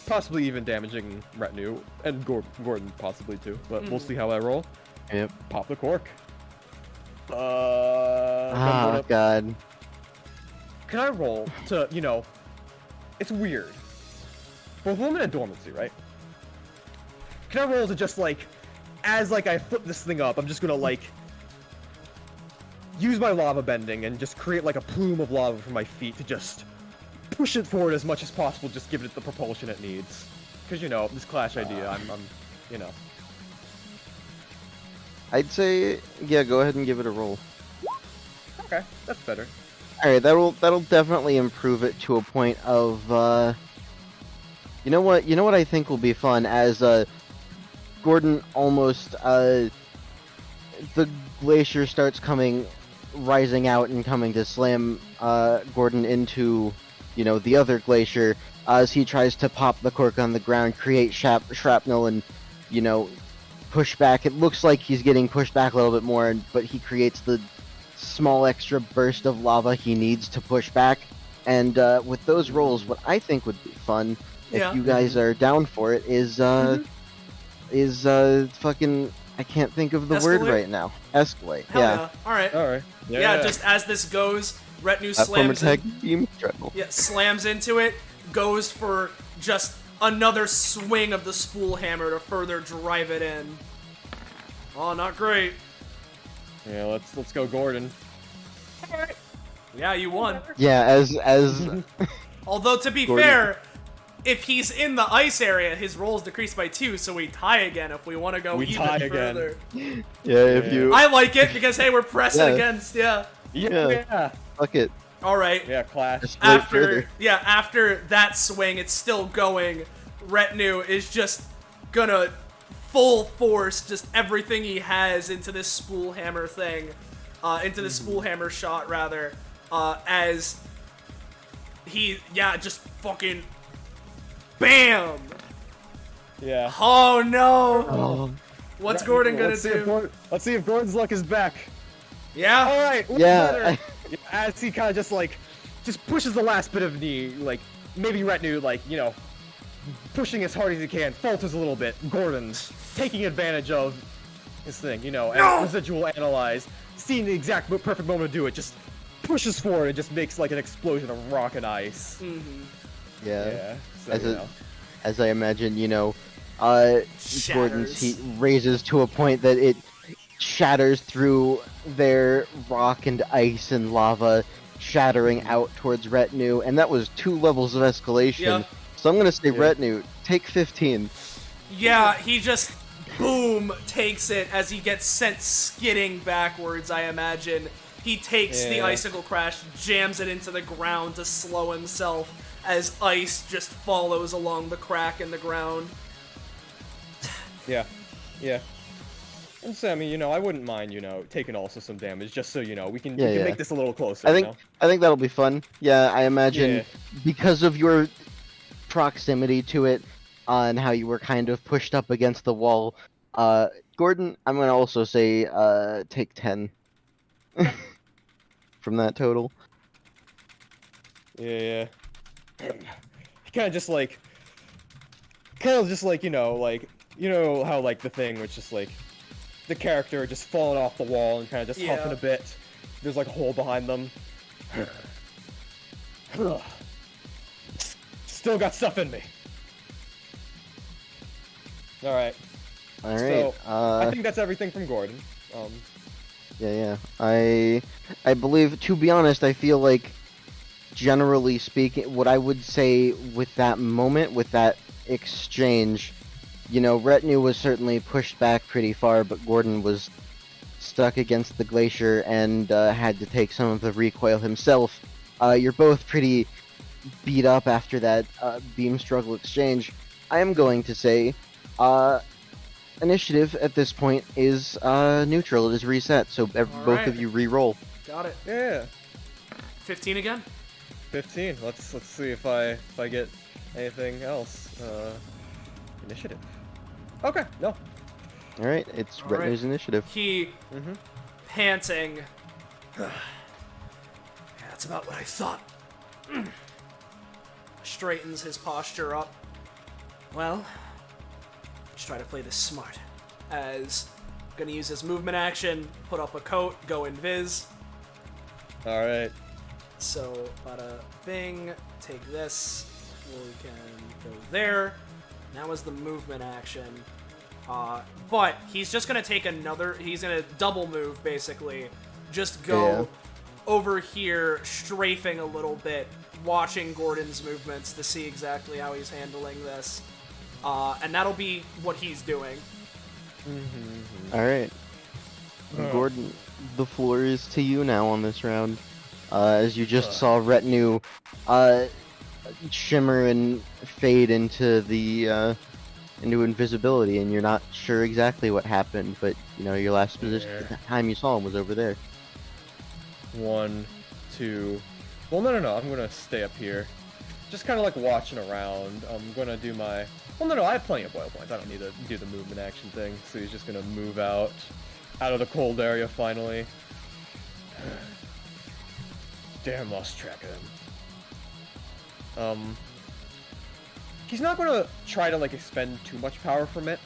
possibly even damaging Retinue and Gordon possibly too, but we'll see how I roll.
Yep.
Pop the cork.
God.
Can I roll to, it's weird. Both Lumen and Dormancy, right? Can I roll to just, as, I flip this thing up, I'm just gonna, use my lava bending and just create, a plume of lava from my feet to just push it forward as much as possible, just give it the propulsion it needs. Because, this clash idea, I'm.
I'd say, yeah, go ahead and give it a roll.
Okay, that's better.
Alright, that'll definitely improve it to a point of, You know what I think will be fun as, Gordon almost, the glacier starts rising out and coming to slam, Gordon into, the other glacier, as he tries to pop the cork on the ground, create shrapnel and, push back. It looks like he's getting pushed back a little bit more, but he creates the small extra burst of lava he needs to push back. And, with those rolls, what I think would be fun, if you guys are down for it, is fucking, I can't think of the word right now. Escalate.
Hell yeah. Alright.
Yeah.
Just as this goes, Retinue slams slams into it, goes for just another swing of the spool hammer to further drive it in. Oh, not great.
Yeah, let's go Gordon.
Alright. Yeah, you won.
Yeah, as
Although, to be fair, if he's in the ice area, his rolls decrease by 2, so we tie again if we want to go even further.
Yeah, if you...
I like it, because, hey, we're pressing against,
Yeah.
Fuck it.
Alright.
Yeah, clash.
After that swing, it's still going. Retinue is just gonna full force just everything he has into this spool hammer thing. Into the spool hammer shot, rather. As he, just fucking... BAM!
Yeah.
Oh no!
Oh.
What's Gordon gonna do?
Let's see if Gordon's luck is back.
Yeah?
Alright,
Yeah.
As he kind of just pushes the last bit of knee, maybe Retinue, pushing as hard as he can, falters a little bit. Gordon's taking advantage of his thing, and residual analyze, seeing the exact perfect moment to do it, just pushes forward and just makes an explosion of rock and ice.
Yeah.
So,
as I imagine, Gordon's heat raises to a point that it shatters through their rock and ice and lava, shattering out towards Retinue, and that was 2 levels of escalation.
Yeah.
So I'm gonna say Retinue, take 15.
Yeah, he just boom, takes it as he gets sent skidding backwards, I imagine. He takes the icicle crash, jams it into the ground to slow himself as ice just follows along the crack in the ground.
Yeah. And so, I mean, I wouldn't mind, taking also some damage, just so, we can make this a little closer,
I think that'll be fun. Yeah, I imagine because of your proximity to it, and how you were kind of pushed up against the wall, Gordon, I'm gonna also say, take 10 from that total.
Yeah. Kind of just like, how, like, the thing was just, like, the character just falling off the wall and kind of just huffing a bit. There's, like, a hole behind them. Still got stuff in me. Alright. So, I think that's everything from Gordon.
Yeah. I believe, to be honest, I feel like, generally speaking, what I would say with that moment, with that exchange, Retinue was certainly pushed back pretty far, but Gordon was stuck against the glacier and had to take some of the recoil himself. You're both pretty beat up after that beam struggle exchange. I am going to say initiative at this point is neutral. It is reset, so both of you re-roll.
Got it.
Yeah.
15 again?
15. Let's see if I get anything else. Initiative. Okay, no.
Alright, it's Retinue's initiative.
He, panting. Yeah, that's about what I thought. Straightens his posture up. Well, let's try to play this smart. As gonna use his movement action, put up a coat, go invis.
Alright.
So, bada bing, take this. We can go there. Now is the movement action. But he's just gonna take he's gonna double move, basically. Just go over here, strafing a little bit, watching Gordon's movements to see exactly how he's handling this. And that'll be what he's doing.
Alright. Gordon, the floor is to you now on this round. As you just saw Retinue shimmer and fade into the into invisibility, and you're not sure exactly what happened, but your last position, the time you saw him was over there.
1, 2. Well, no. I'm gonna stay up here, just kind of like watching around. I'm gonna do my. Well, no. I have plenty of boil points. I don't need to do the movement action thing. So he's just gonna move out of the cold area finally. Damn, lost track of him. He's not gonna try to like expend too much power from it.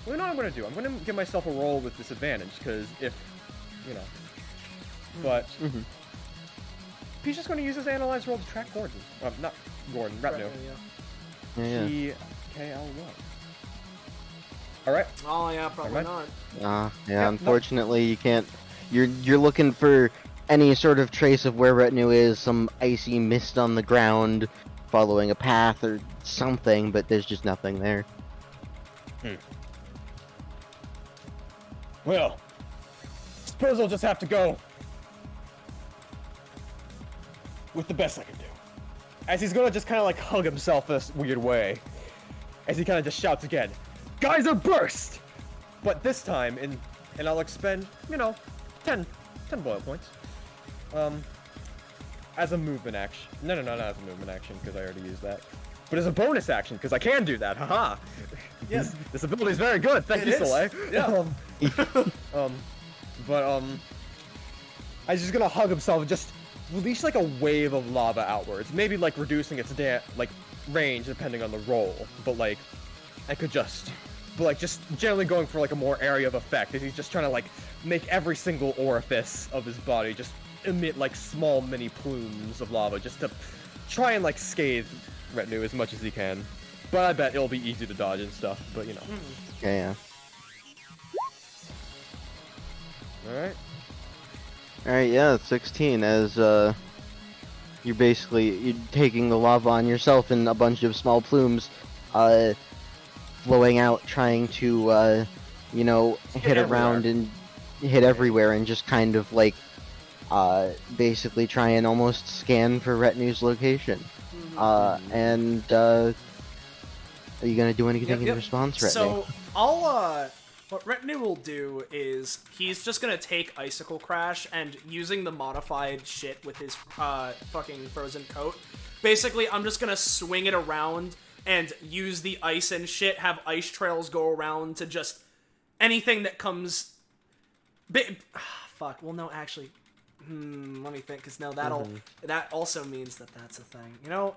Well, you know what I'm gonna do? I'm gonna give myself a roll with disadvantage, because if, but he's just gonna use his analyze roll to track Gordon. Not Gordon, Retinue. T-K-L-1. Alright.
Oh yeah, probably not.
Unfortunately, you can't. You're looking for any sort of trace of where Retinue is, some icy mist on the ground, following a path or something, but there's just nothing there.
Well, suppose I'll just have to go with the best I can do. As he's gonna just kind of like hug himself this weird way, as he kind of just shouts again, "Geyser burst!" But this time, and I'll expend, 10 boil points. As a movement action. No, not as a movement action, because I already used that. But as a bonus action, because I can do that, haha! Yes. This ability is very good, thank you, Soleil. Yeah. I'm just gonna hug himself and just release like a wave of lava outwards. Maybe like reducing its range depending on the roll, but like, just generally going for like a more area of effect, as he's just trying to like make every single orifice of his body just emit like small mini plumes of lava, just to try and like scathe Retinue as much as he can. But I bet it'll be easy to dodge and stuff, but
Yeah.
Alright.
Alright, yeah, it's 16, as you're taking the lava on yourself in a bunch of small plumes. flowing out, trying to, you know, hit around and hit everywhere, and just kind of like, basically try and almost scan for Retinue's location. Are you gonna do anything in response, Retinue?
So what Retinue will do is he's just gonna take Icicle Crash and using the modified shit with his fucking frozen coat. Basically, I'm just gonna swing it around and use the ice and shit, have ice trails go around to just anything that comes. Fuck. Well, no, actually. Let me think, because no, that also means that that's a thing. You know.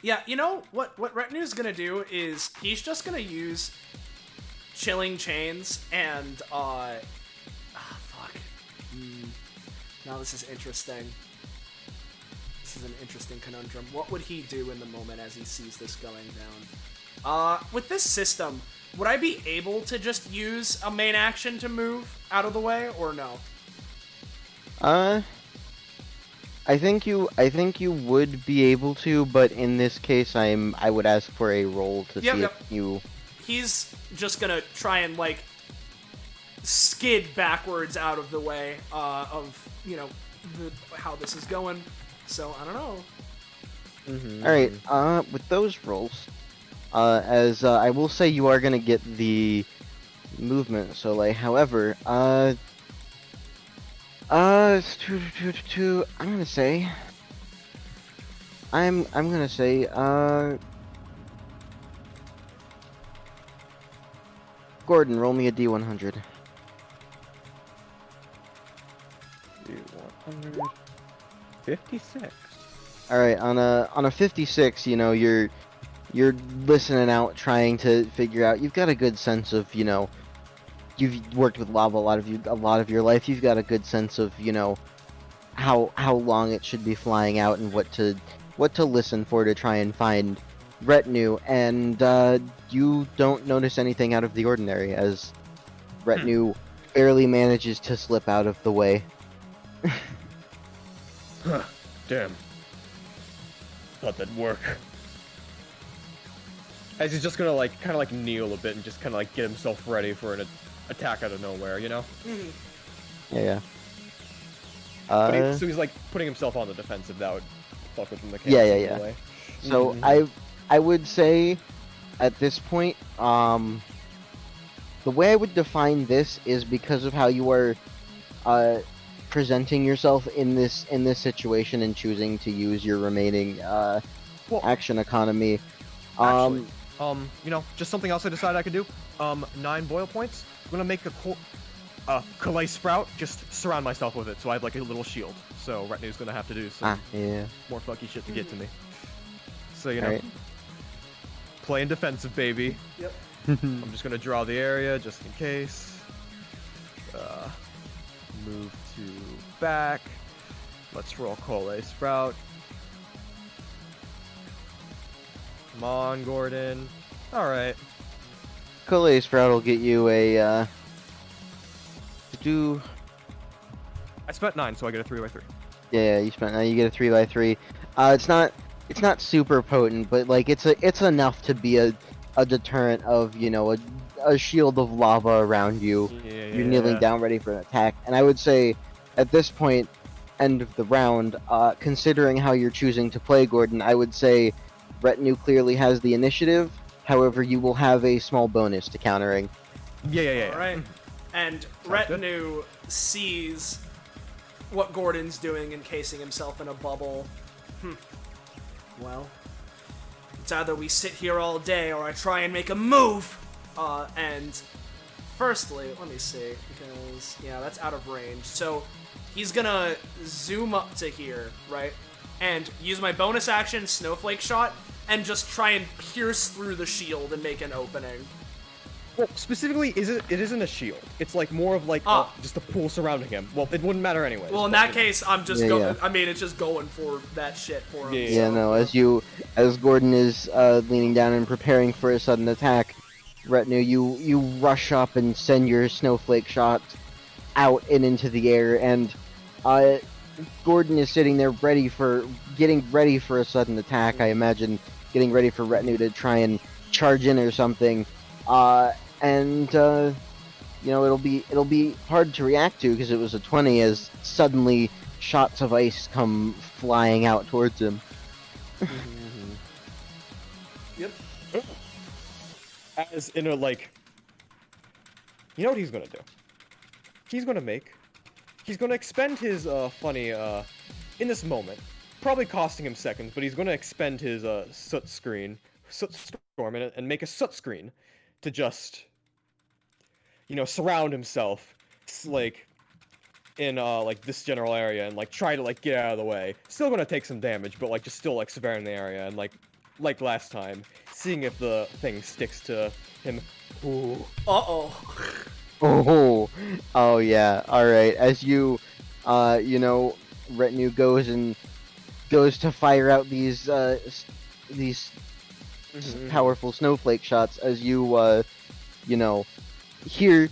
Yeah, you know what Retinue's gonna do is he's just gonna use Chilling Chains and fuck. Now this is interesting. This is an interesting conundrum. What would he do in the moment as he sees this going down? With this system, would I be able to just use a main action to move out of the way, or no?
I think you would be able to, but in this case, I would ask for a roll to see if you.
He's just gonna try and like skid backwards out of the way of how this is going. So I don't know.
All right. With those rolls, as I will say, you are gonna get the movement. So like, however, it's two. I'm gonna say. Gordon, roll me a D100.
D100. 56.
All right, on a 56, you know, you're listening out, trying to figure out. You've got a good sense of, you know, you've worked with lava a lot of your life. You've got a good sense of, you know, how long it should be flying out and what to listen for to try and find Retinue, and you don't notice anything out of the ordinary as Retinue barely manages to slip out of the way.
Huh. Damn. Thought that'd work. As he's just gonna like kind of like kneel a bit and just kind of like get himself ready for an attack out of nowhere, you know?
Yeah.
So he's like putting himself on the defensive. That would fuck with him.
Yeah. Way. So I would say at this point, the way I would define this is because of how you are presenting yourself in this situation and choosing to use your remaining action economy.
Actually, you know, just something else I decided I could do. 9 boil points. I'm gonna make a Kalei Sprout, just surround myself with it, so I have like a little shield. So Retinue's gonna have to do some more fucky shit to get to me. So you know, playing defensive, baby.
Yep.
I'm just gonna draw the area just in case. Move to back. Let's roll Kalei Sprout. Come on, Gordon. All right.
Kalei Sprout will get you a
I spent 9, so I get a 3x3.
Yeah, you get a 3x3. It's not super potent, but like it's enough to be a deterrent of, you know, a shield of lava around you. You're kneeling down ready for an attack. And I would say at this point, end of the round, considering how you're choosing to play, Gordon, I would say Retinue clearly has the initiative. However, you will have a small bonus to countering.
Yeah.
All right. And Retinue sees what Gordon's doing, encasing himself in a bubble. Well, it's either we sit here all day or I try and make a move. And firstly, let me see, because that's out of range. So he's gonna zoom up to here, right? And use my bonus action, Snowflake Shot, and just try and pierce through the shield and make an opening.
Well, specifically, it isn't a shield. It's like more of like just a pool surrounding him. Well, it wouldn't matter anyway.
Well, in that case, I'm just going. I mean, it's just going for that shit for him.
Yeah, no. As Gordon is leaning down and preparing for a sudden attack, Retinue, you rush up and send your Snowflake Shot out and into the air, and Gordon is sitting there getting ready for a sudden attack. I imagine getting ready for Retinue to try and charge in or something, and it'll be hard to react to because it was a 20 as suddenly shots of ice come flying out towards him.
Yep.
As in a like, you know what he's gonna do? He's gonna expend his funny in this moment, probably costing him seconds, but he's gonna expend his soot storm and make a soot screen to just surround himself like in like this general area and like try to like get out of the way. Still gonna take some damage, but like just still like surveying the area and like last time, seeing if the thing sticks to him. Ooh.
Oh yeah. All right. As retinue goes to fire out these powerful snowflake shots. As you hear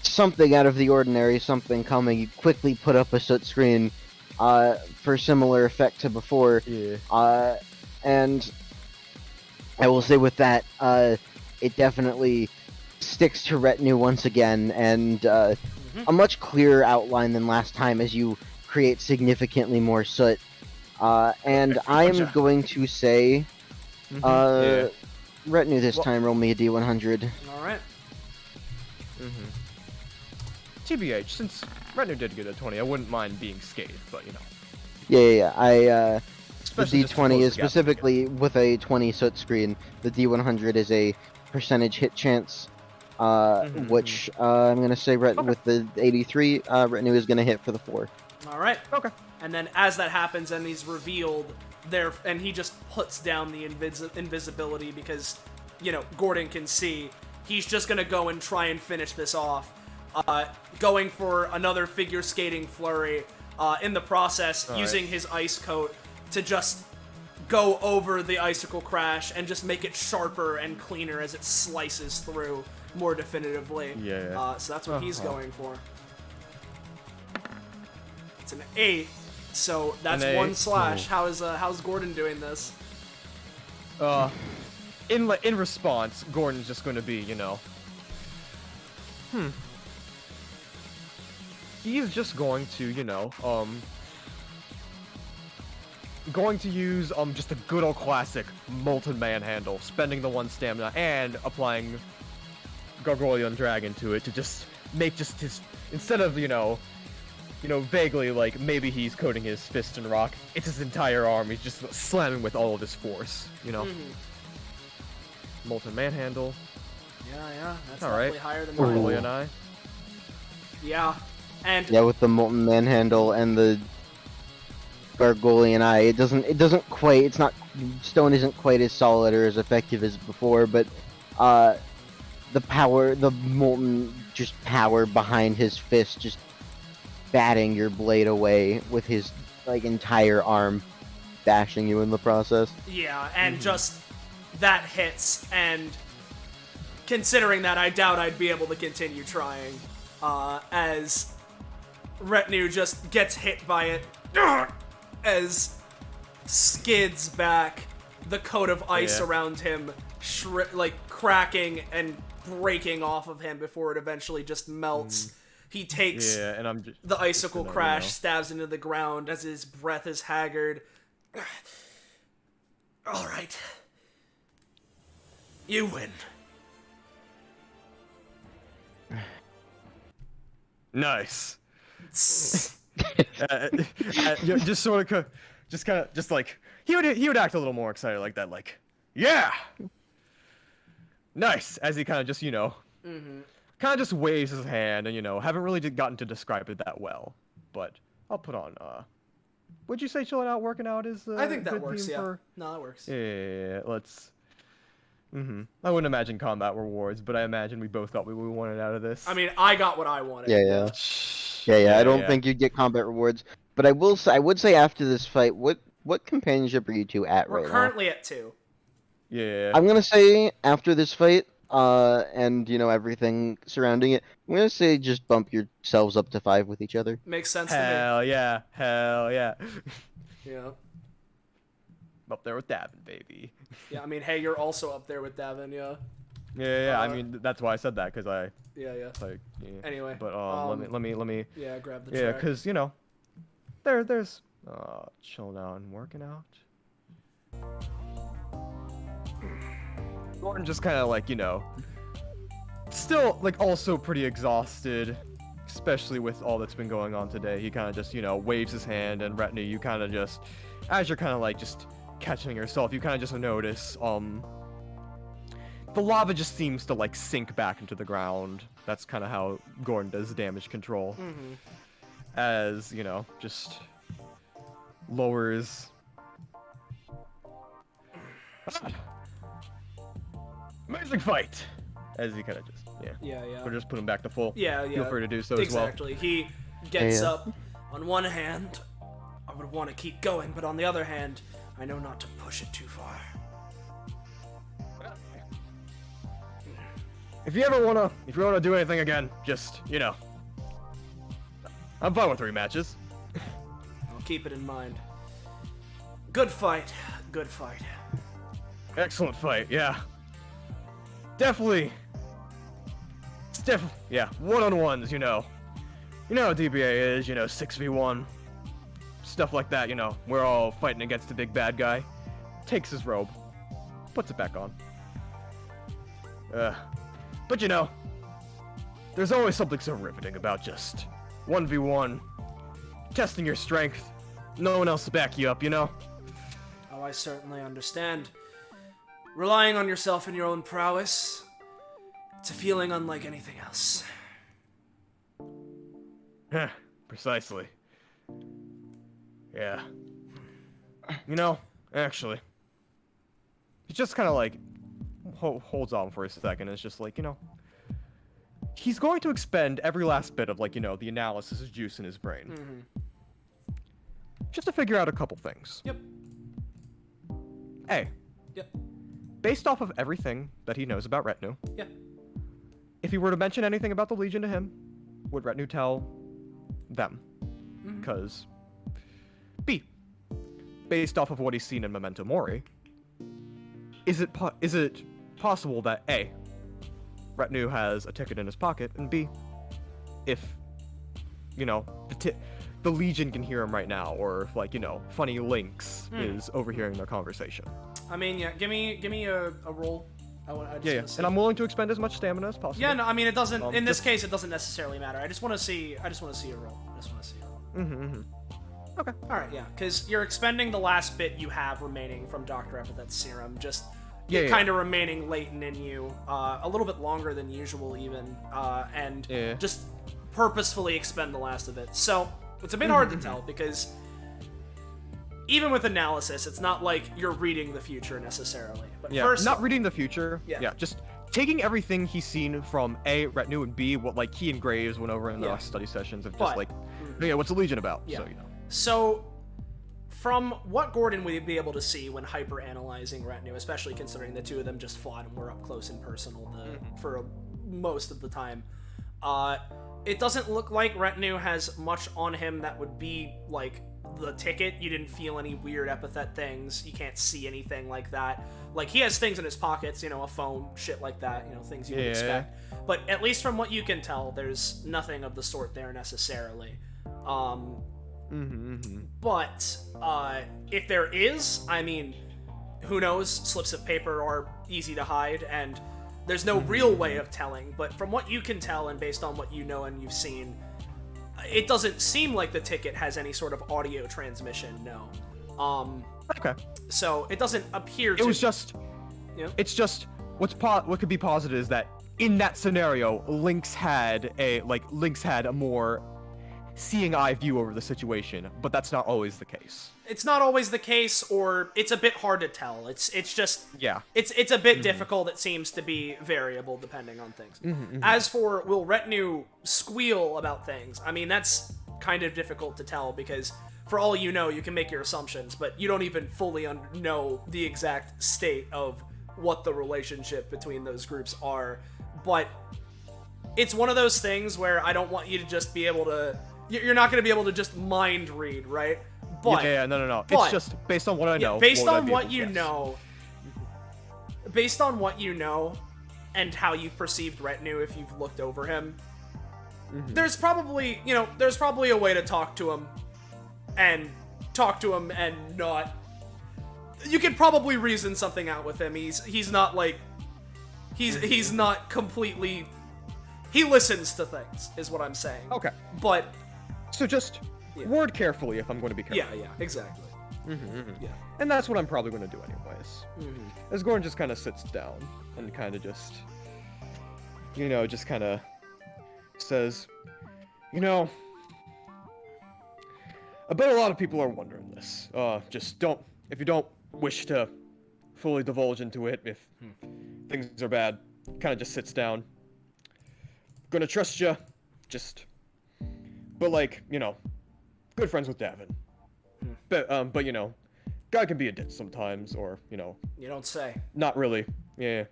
something out of the ordinary, something coming, you quickly put up a soot screen for similar effect to before.
Yeah.
And I will say with that, it definitely sticks to retinue once again, and a much clearer outline than last time as you create significantly more soot. And I'm going to say, retinue this time, roll me a D100.
Alright.
TBH, since retinue did get a 20, I wouldn't mind being scathed, but
Yeah. The
Especially just
D20 is
close the gap.
specifically with a 20 soot screen. The D100 is a percentage hit chance, which I'm going to say with the 83, retinue is going to hit for the 4.
Alright.
Okay.
And then as that happens and he's revealed there, and he just puts down the invisibility because, Gordon can see, he's just going to go and try and finish this off. Going for another figure skating flurry, in the process, using his ice coat to just go over the icicle crash and just make it sharper and cleaner as it slices through more definitively.
Yeah.
So that's what he's going for. It's an 8, so that's
An
1
8.
slash. How's Gordon doing this?
In response, Gordon's just going to be, he's just going to, going to use just a good old classic molten manhandle, spending the 1 stamina and applying Gargoyle Dragon to it to just make just his, instead of vaguely like maybe he's coating his fist in rock, it's his entire arm. He's just slamming with all of his force, Molten manhandle.
Yeah, that's
All
definitely
right.
higher than
Gargoyle
mine.
and I.
Yeah, and
Yeah, with the molten manhandle and the Gargoylean eye, it doesn't quite. It's not, stone isn't quite as solid or as effective as before, but the molten just power behind his fist, just batting your blade away with his entire arm, bashing you in the process.
yeah, and just that hits, and considering that, I doubt I'd be able to continue trying, as retinue just gets hit by it, as skids back, the coat of ice around him, cracking and breaking off of him before it eventually just melts. He takes
and I'm just,
the icicle
just
crash, stabs into the ground as his breath is haggard. All right. You win.
Nice. Just sort of, just like he would act a little more excited like that, like, yeah, nice, as he kind of just kind of just waves his hand, and haven't really gotten to describe it that well, but I'll put on. Would you say chilling out, working out is?
I think that
good
works.
theme
Yeah.
for...
No, that works.
Yeah. Let's. I wouldn't imagine combat rewards, but I imagine we both got what we wanted out of this.
I mean, I got what I wanted.
Yeah. I don't think you'd get combat rewards, but I would say after this fight, what companionship are you two at
We're
right now?
currently at 2.
Yeah.
I'm gonna say after this fight, and everything surrounding it, I'm gonna say just bump yourselves up to 5 with each other.
Makes sense
Hell yeah.
to me. Yeah.
up there with Davin, baby.
Yeah, I mean, hey, you're also up there with Davin, yeah.
Yeah. I mean, that's why I said that, because I
Yeah.
like. Yeah.
Anyway.
But let me.
Yeah, grab the
Yeah,
track.
because you know, there's chilling out and working out. Gordon just kind of like, you know, still like also pretty exhausted, especially with all that's been going on today. He kind of just, you know, waves his hand, and Retinue, you kind of just, as you're kind of like just catching yourself, you kind of just notice the lava just seems to like sink back into the ground. That's kind of how Gordon does damage control. As, you know, just lowers. Amazing fight! As he kind of just,
Yeah.
Or just put him back to full.
Yeah.
Feel free to do so
Exactly. He gets
Yeah.
up. On one hand, I would want to keep going, but on the other hand, I know not to push it too far.
If you wanna do anything again, just, you know, I'm fine with rematches.
I'll keep it in mind. Good fight. Good fight.
Excellent fight, yeah. Definitely. It's definitely, yeah, one-on-ones, you know. You know how DBA is, you know, 6v1. Stuff like that, you know. We're all fighting against the big bad guy. Takes his robe. Puts it back on. But you know, there's always something so riveting about just 1v1. Testing your strength. No one else to back you up, you know?
Oh, I certainly understand. Relying on yourself and your own prowess, it's a feeling unlike anything else.
Precisely. Yeah. You know, actually, he just kind of like holds on for a second. And it's just like, you know, he's going to expend every last bit of like, you know, the analysis juice in his brain. Just to figure out a couple things.
Yep.
A.
Yep.
Based off of everything that he knows about Retinue,
Yeah.
if he were to mention anything about the Legion to him, would Retinue tell them? Because B. Based off of what he's seen in Memento Mori, is it possible that A. Retinue has a ticket in his pocket, and B. If, you know, the Legion can hear him right now, or if, like, you know, Funny Lynx is overhearing their conversation.
I mean, yeah, give me a roll. I just
Yeah,
wanna see.
and I'm willing to expend as much stamina as possible.
Yeah, no, I mean, it doesn't. In this
just-
case, it doesn't necessarily matter. I just want to see a roll. I just want to see a roll.
Okay.
All right, yeah, because you're expending the last bit you have remaining from Dr. Epithet's serum, just
Yeah,
kind of remaining latent in you, a little bit longer than usual even, and
Yeah.
just purposefully expend the last of it. So it's a bit hard to tell because even with analysis, it's not like you're reading the future necessarily. But
Yeah,
first,
not reading the future.
Yeah.
Just taking everything he's seen from A, Retinue, and B, what like he and Graves went over in the
Yeah.
last study sessions of
But-
just like, yeah, what's the Legion about?
Yeah.
So, you know.
So, from what Gordon would be able to see when hyper-analyzing Retinue, especially considering the two of them just fought and were up close and personal for most of the time, it doesn't look like Retinue has much on him that would be, like, the ticket. You didn't feel any weird epithet things. You can't see anything like that. Like, he has things in his pockets, you know, a phone, shit like that, you know, things you would
Yeah.
expect. But at least from what you can tell, there's nothing of the sort there necessarily. But if there is, I mean, who knows? Slips of paper are easy to hide, and there's no real way of telling. But from what you can tell, and based on what you know and you've seen, it doesn't seem like the ticket has any sort of audio transmission. No.
Okay.
So it doesn't appear to.
It was just.
You know?
It's just what could be posited is that in that scenario, Lynx had a more seeing eye view over the situation, but that's not always the case.
It's not always the case, or it's a bit hard to tell. It's just
Yeah.
It's a bit difficult. It seems to be variable depending on things. As for will Retinue squeal about things, I mean, that's kind of difficult to tell because for all you know, you can make your assumptions, but you don't even fully know the exact state of what the relationship between those groups are. But it's one of those things where I don't want you to just be able to... You're not going to be able to just mind read, right? But
yeah, no.
but-
It's just based on what I know.
based
would I
on
be
what
able to
you
guess?
know, based on what you know, and how you've perceived Retinue if you've looked over him, there's probably a way to talk to him, and not. You could probably reason something out with him. He's not like he's not completely. He listens to things, is what I'm saying.
Okay.
But
So just word carefully if I'm going to be careful.
yeah, exactly. Yeah.
And that's what I'm probably going to do anyways. As Gordon just kind of sits down and kind of just, just kind of says, I bet a lot of people are wondering this. If you don't wish to fully divulge into it, if things are bad, kind of just sits down. Gonna trust you, but good friends with Davin. But guy can be a ditz sometimes, or
You don't say.
not really. Yeah.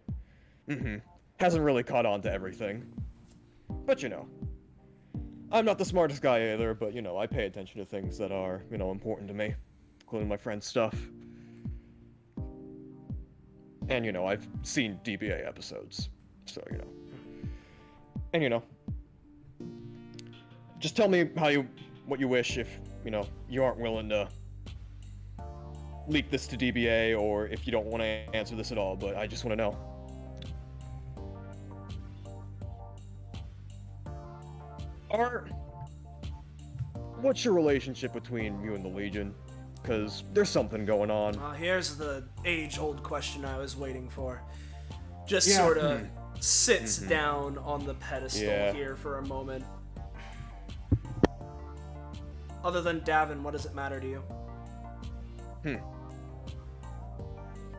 Hasn't really caught on to everything. But I'm not the smartest guy either, but I pay attention to things that are, important to me, including my friend's stuff. And I've seen DBA episodes, so and just tell me what you wish if you aren't willing to leak this to DBA, or if you don't want to answer this at all, but I just want to know. What's your relationship between you and the Legion? Because there's something going on.
Here's the age-old question I was waiting for. Just
Yeah.
sort of sits down on the pedestal here for a moment. Other than Davin, what does it matter to you?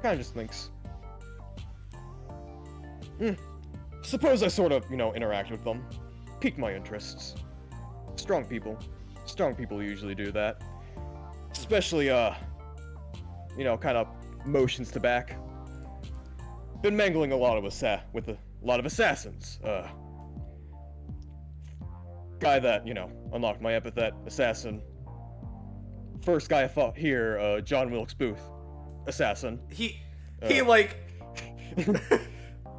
Kind of just thinks. Suppose I sort of, interact with them. Pique my interests. Strong people usually do that. Especially, kind of motions to back. Been mangling with a lot of assassins. Guy that, unlocked my epithet, assassin. First guy I fought here, John Wilkes Booth, assassin.
He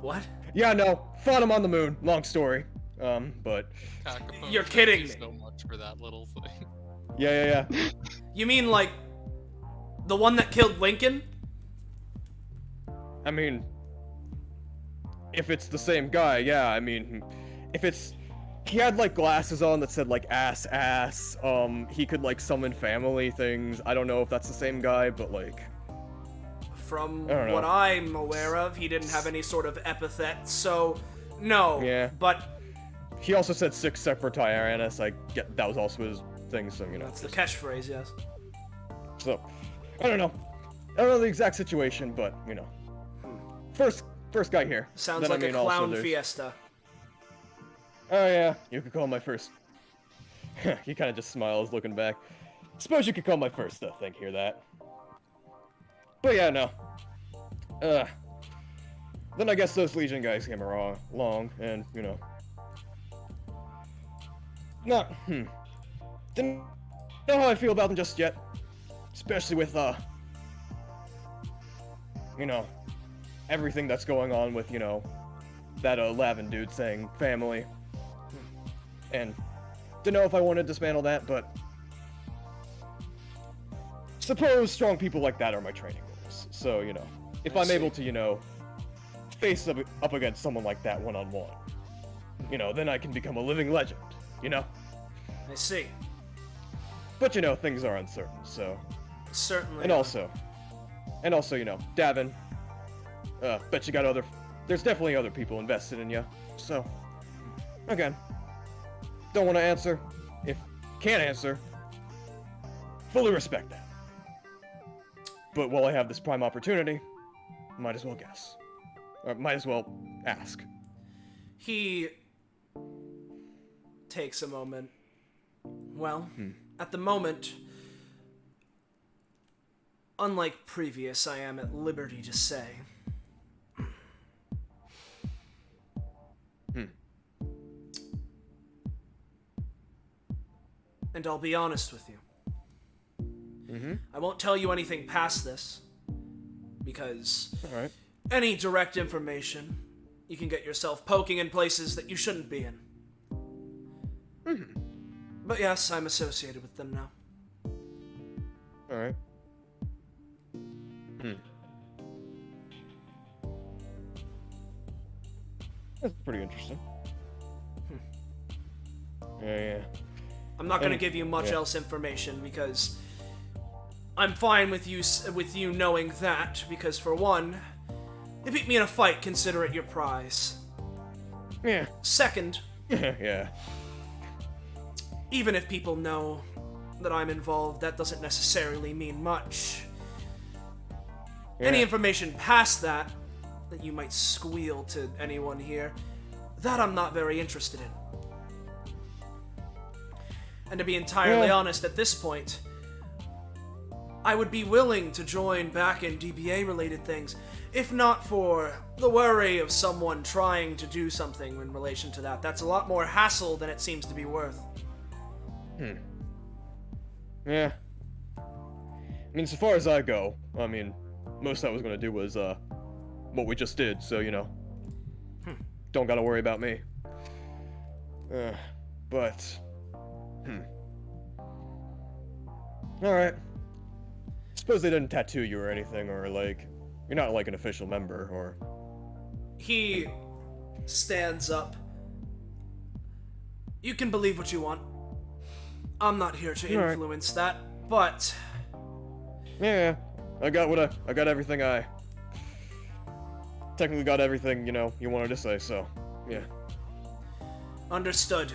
what?
Yeah, no, fought him on the moon. Long story. But
Kakapo,
You're
thank
kidding
you
me.
so much for that little thing.
yeah.
You mean like the one that killed Lincoln?
I mean, if it's the same guy, yeah. I mean, he had like glasses on that said like ass. He could like summon family things. I don't know if that's the same guy, but like.
From
I don't know.
what I'm aware of, he didn't have any sort of epithet, so no.
Yeah.
But
He also said 6 separate Tyrannus. I get that was also his thing, so
that's the catchphrase, yes.
So, I don't know the exact situation, but first guy here.
Sounds
Then,
like
I mean,
a
also
clown
there's-
fiesta.
Oh yeah, you could call my first. He kind of just smiles, looking back. Suppose you could call my first thing. Hear that? But yeah, no. Then I guess those Legion guys came along, and not. Didn't know how I feel about them just yet, especially with everything that's going on with that Lavin dude saying family. And didn't know if I wanted to dismantle that, but suppose strong people like that are my training goals. So, if
I
I'm
see.
able to, face up against someone like that one-on-one, then I can become a living legend,
I see.
But, things are uncertain, so...
Certainly.
And also, Davin, bet you got there's definitely other people invested in you, so... Again, don't want to answer. If can't answer, fully respect that. But while I have this prime opportunity, might as well guess. Or might as well ask.
He takes a moment. Well, at the moment, unlike previous, I am at liberty to say. And I'll be honest with you. I won't tell you anything past this, because
Alright.
any direct information, you can get yourself poking in places that you shouldn't be in. But yes, I'm associated with them now.
Alright. That's pretty interesting. Yeah.
I'm not going to
And-
give you much
yeah.
else information, because I'm fine with you knowing that, because for one, you beat me in a fight, consider it your prize.
Yeah.
Second,
Yeah.
even if people know that I'm involved, that doesn't necessarily mean much. Any
Yeah.
information past that you might squeal to anyone here, that I'm not very interested in. And to be entirely
Yeah.
honest, at this point, I would be willing to join back in DBA-related things, if not for the worry of someone trying to do something in relation to that. That's a lot more hassle than it seems to be worth.
Yeah. I mean, so far as I go, I mean, most I was gonna do was, what we just did, so, you know. Don't gotta worry about me. But... Alright. Suppose they didn't tattoo you or anything, or, like, you're not, like, an official member, or...
He stands up. You can believe what you want. I'm not here to
Alright.
influence that, but
Yeah, I got everything I... Technically got everything, you know, you wanted to say, so, yeah.
understood.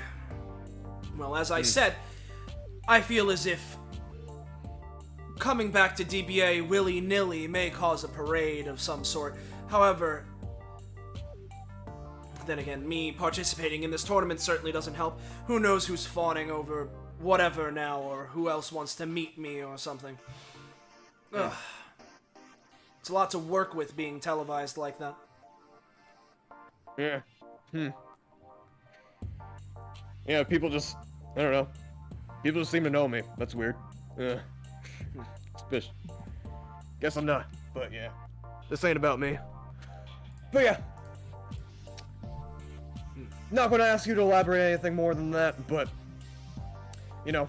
Well, as I said, I feel as if coming back to DBA willy-nilly may cause a parade of some sort. However, then again, me participating in this tournament certainly doesn't help. Who knows who's fawning over whatever now, or who else wants to meet me or something. Ugh. It's a lot to work with being televised like that.
Yeah. Yeah, people just... I don't know. People just seem to know me. That's weird. Suspicious. Guess I'm not, but yeah. This ain't about me. But yeah. Not gonna ask you to elaborate anything more than that, but... You know...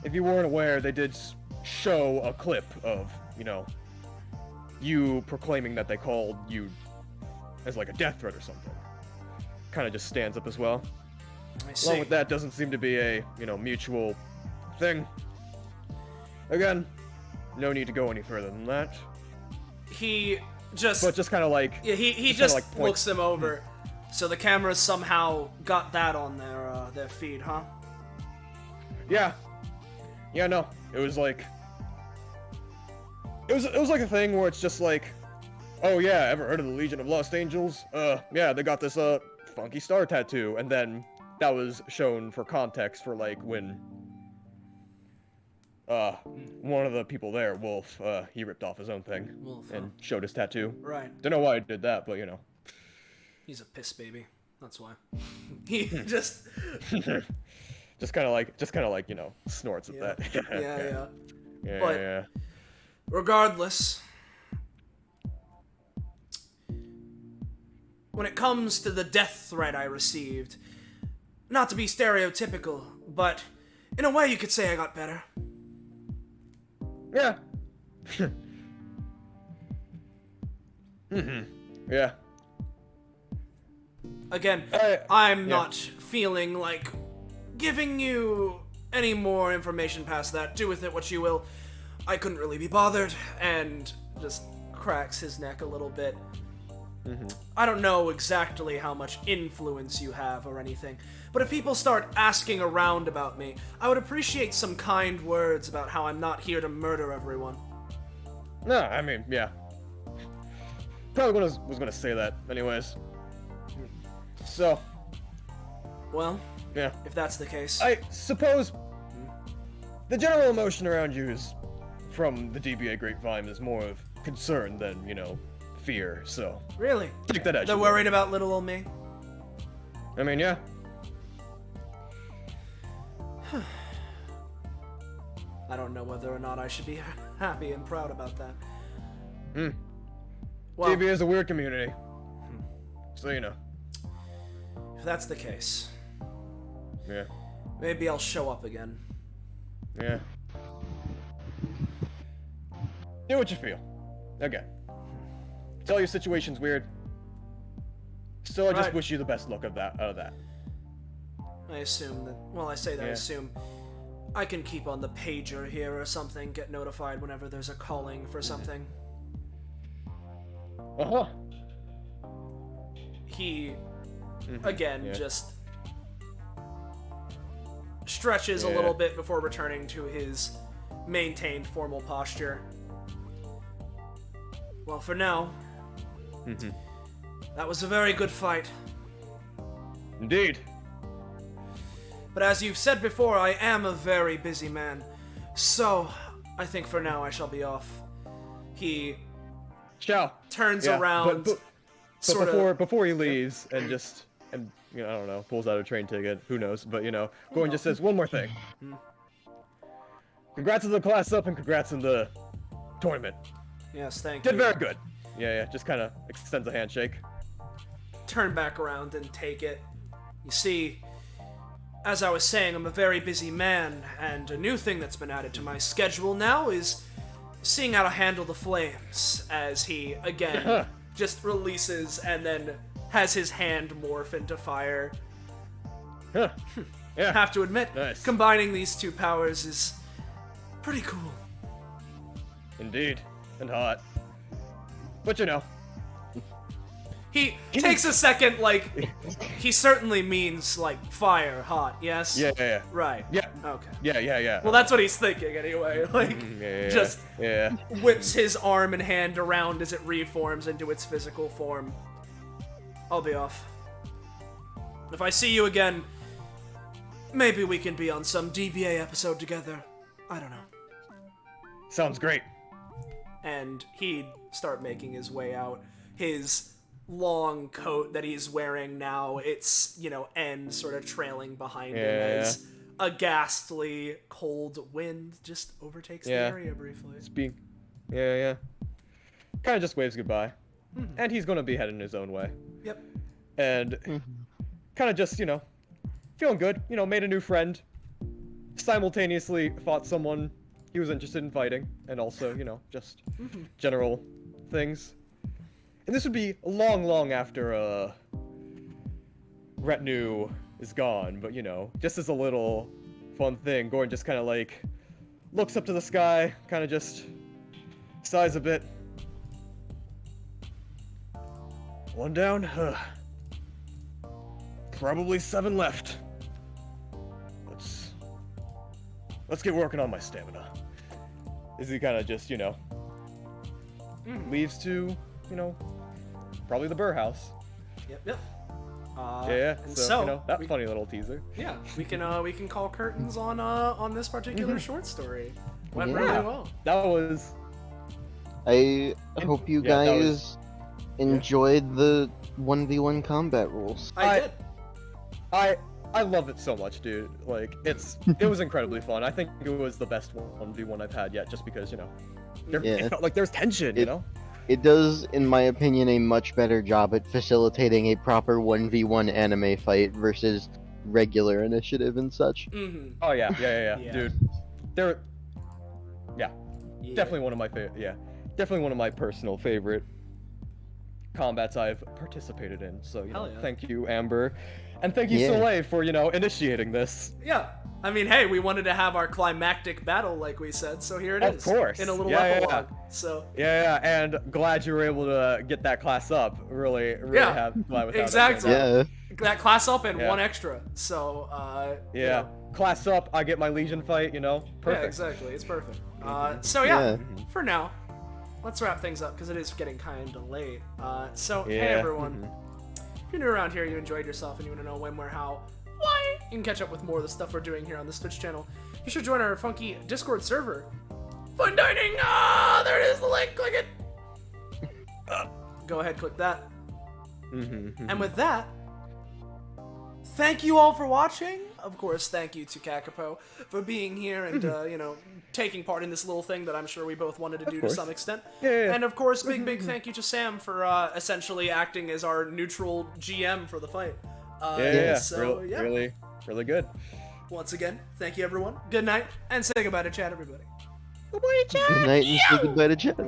If you weren't aware, they did show a clip of, you know... You proclaiming that they called you as like a death threat or something. Kind of just stands up as well.
I see.
Along with that, doesn't seem to be a, you know, mutual thing. Again, no need to go any further than that.
He just...
But just kind of like...
Yeah, he
kinda,
just
like, point-
looks them over. So the cameras somehow got that on their feed, huh?
Yeah. Yeah, no. It was like... It was like a thing where it's just like... Oh yeah, ever heard of the Legion of Lost Angels? Yeah, they got this, funky star tattoo. And then that was shown for context for, like, when... one of the people there, Wolf, he ripped off his own thing.
Wolf,
And showed his tattoo.
Right.
Don't know why he did that, but, you know.
He's a piss baby. That's why. He just...
just kind of like, you know, snorts at
Yeah.
that.
yeah.
Yeah,
But-
yeah.
Regardless, when it comes to the death threat I received, not to be stereotypical, but in a way you could say I got better.
Yeah. Yeah.
Again, I'm not feeling like giving you any more information past that. Do with it what you will. I couldn't really be bothered, and just cracks his neck a little bit. I don't know exactly how much influence you have or anything, but if people start asking around about me, I would appreciate some kind words about how I'm not here to murder everyone.
No, I mean, yeah. Probably was gonna say that, anyways. So,
Well,
yeah.
if that's the case.
I suppose the general emotion around you is, from the DBA grapevine, is more of concern than, you know, fear, so...
Really?
Take that as
They're
you will.
worried about little old me?
I mean, yeah.
I don't know whether or not I should be happy and proud about that. Well,
DBA is a weird community. So you know.
if that's the case,
Yeah.
maybe I'll show up again.
Yeah. Do what you feel. Okay. Tell your situation's weird. Still, I just
Right.
wish you the best luck out of that.
I assume that, well, I say that I
Yeah.
assume I can keep on the pager here or something, get notified whenever there's a calling for something.
Uh-huh.
He,
Mhm,
again,
yeah.
just stretches a
Yeah.
little bit before returning to his maintained formal posture. Well, for now,
Mhm.
that was a very good fight.
Indeed.
But as you've said before, I am a very busy man. So, I think for now I shall be off. He
Ciao.
turns
Yeah,
around,
But
sort
before he leaves and just and you know, I don't know, pulls out a train ticket, who knows, but you know, Gordon just says one more thing. Congrats on the class up and congrats on the tournament.
Yes, thank
Did
you.
very good. Yeah, just kind of extends a handshake.
Turn back around and take it. You see, as I was saying, I'm a very busy man, and a new thing that's been added to my schedule now is seeing how to handle the flames, as he, again, just releases and then has his hand morph into fire.
Huh. Yeah.
Have to admit,
Nice.
combining these two powers is pretty cool.
Indeed. And hot. But you know.
He takes a second, like, he certainly means, like, fire, hot, yes?
Yeah.
Right.
Yeah.
Okay.
Yeah.
Well, that's what he's thinking, anyway. Like,
Yeah.
just
Yeah.
whips his arm and hand around as it reforms into its physical form. I'll be off. If I see you again, maybe we can be on some DBA episode together. I don't know.
Sounds great.
And he'd start making his way out. His long coat that he's wearing now, its, end sort of trailing behind him as a ghastly cold wind just overtakes the area briefly.
Yeah. Kind of just waves goodbye. And he's gonna be heading his own way.
Yep.
And kind of just, feeling good. Made a new friend. Simultaneously fought someone he was interested in fighting. And also, just general things. And this would be long after, retinue is gone. But, just as a little fun thing, Gordon just kind of, looks up to the sky, kind of just sighs a bit. One down? Probably 7 left. Let's get working on my stamina. As he kind of just, leaves to, probably the Burr house.
Yep.
Yeah.
And
So, that funny little teaser.
Yeah, we can call curtains on this particular short story. Went
Yeah.
really well.
That was.
I hope you
Yeah, that
guys
was-
enjoyed the 1v1 combat rules.
I did.
I love it so much, dude. It was incredibly fun. I think it was the best 1v1 I've had yet, just because, it felt like there's tension,
It does, in my opinion, a much better job at facilitating a proper 1v1 anime fight versus regular initiative and such.
Mm-hmm.
Oh yeah,
Yeah.
dude. They're, definitely one of my definitely one of my personal favorite combats I've participated in. So
Hell yeah.
thank you, Amber, and thank you,
Yeah.
Soleil, for initiating this.
Yeah. I mean, hey, we wanted to have our climactic battle, like we said, so here it is.
Of course.
In a little
Yeah,
epilogue. So.
Yeah, and glad you were able to get that class up. Really
Yeah,
glad with how that
exactly.
turned out.
Yeah.
That class up and
Yeah.
one extra. So,
Yeah. Class up, I get my Legion fight. Perfect.
Yeah, exactly. It's perfect. So yeah,
Yeah.
for now, let's wrap things up because it is getting kind of late. Hey
Yeah.
everyone, if you're new around here, you enjoyed yourself, and you want to know when, where, how, why, you can catch up with more of the stuff we're doing here on this Twitch channel. You should join our funky Discord server. Fun dining. There it is. The link. Click it. Go ahead, click that. And with that, thank you all for watching. of course, thank you to Kakapo for being here and, you know, taking part in this little thing that I'm sure we both wanted to do to
course.
some extent.
Yeah.
And, of course, big thank you to Sam for essentially acting as our neutral GM for the fight. So,
Really good.
Once again, thank you, everyone. Good night, and say goodbye to chat, everybody.
Goodbye, chat.
Good night and say goodbye to Jen.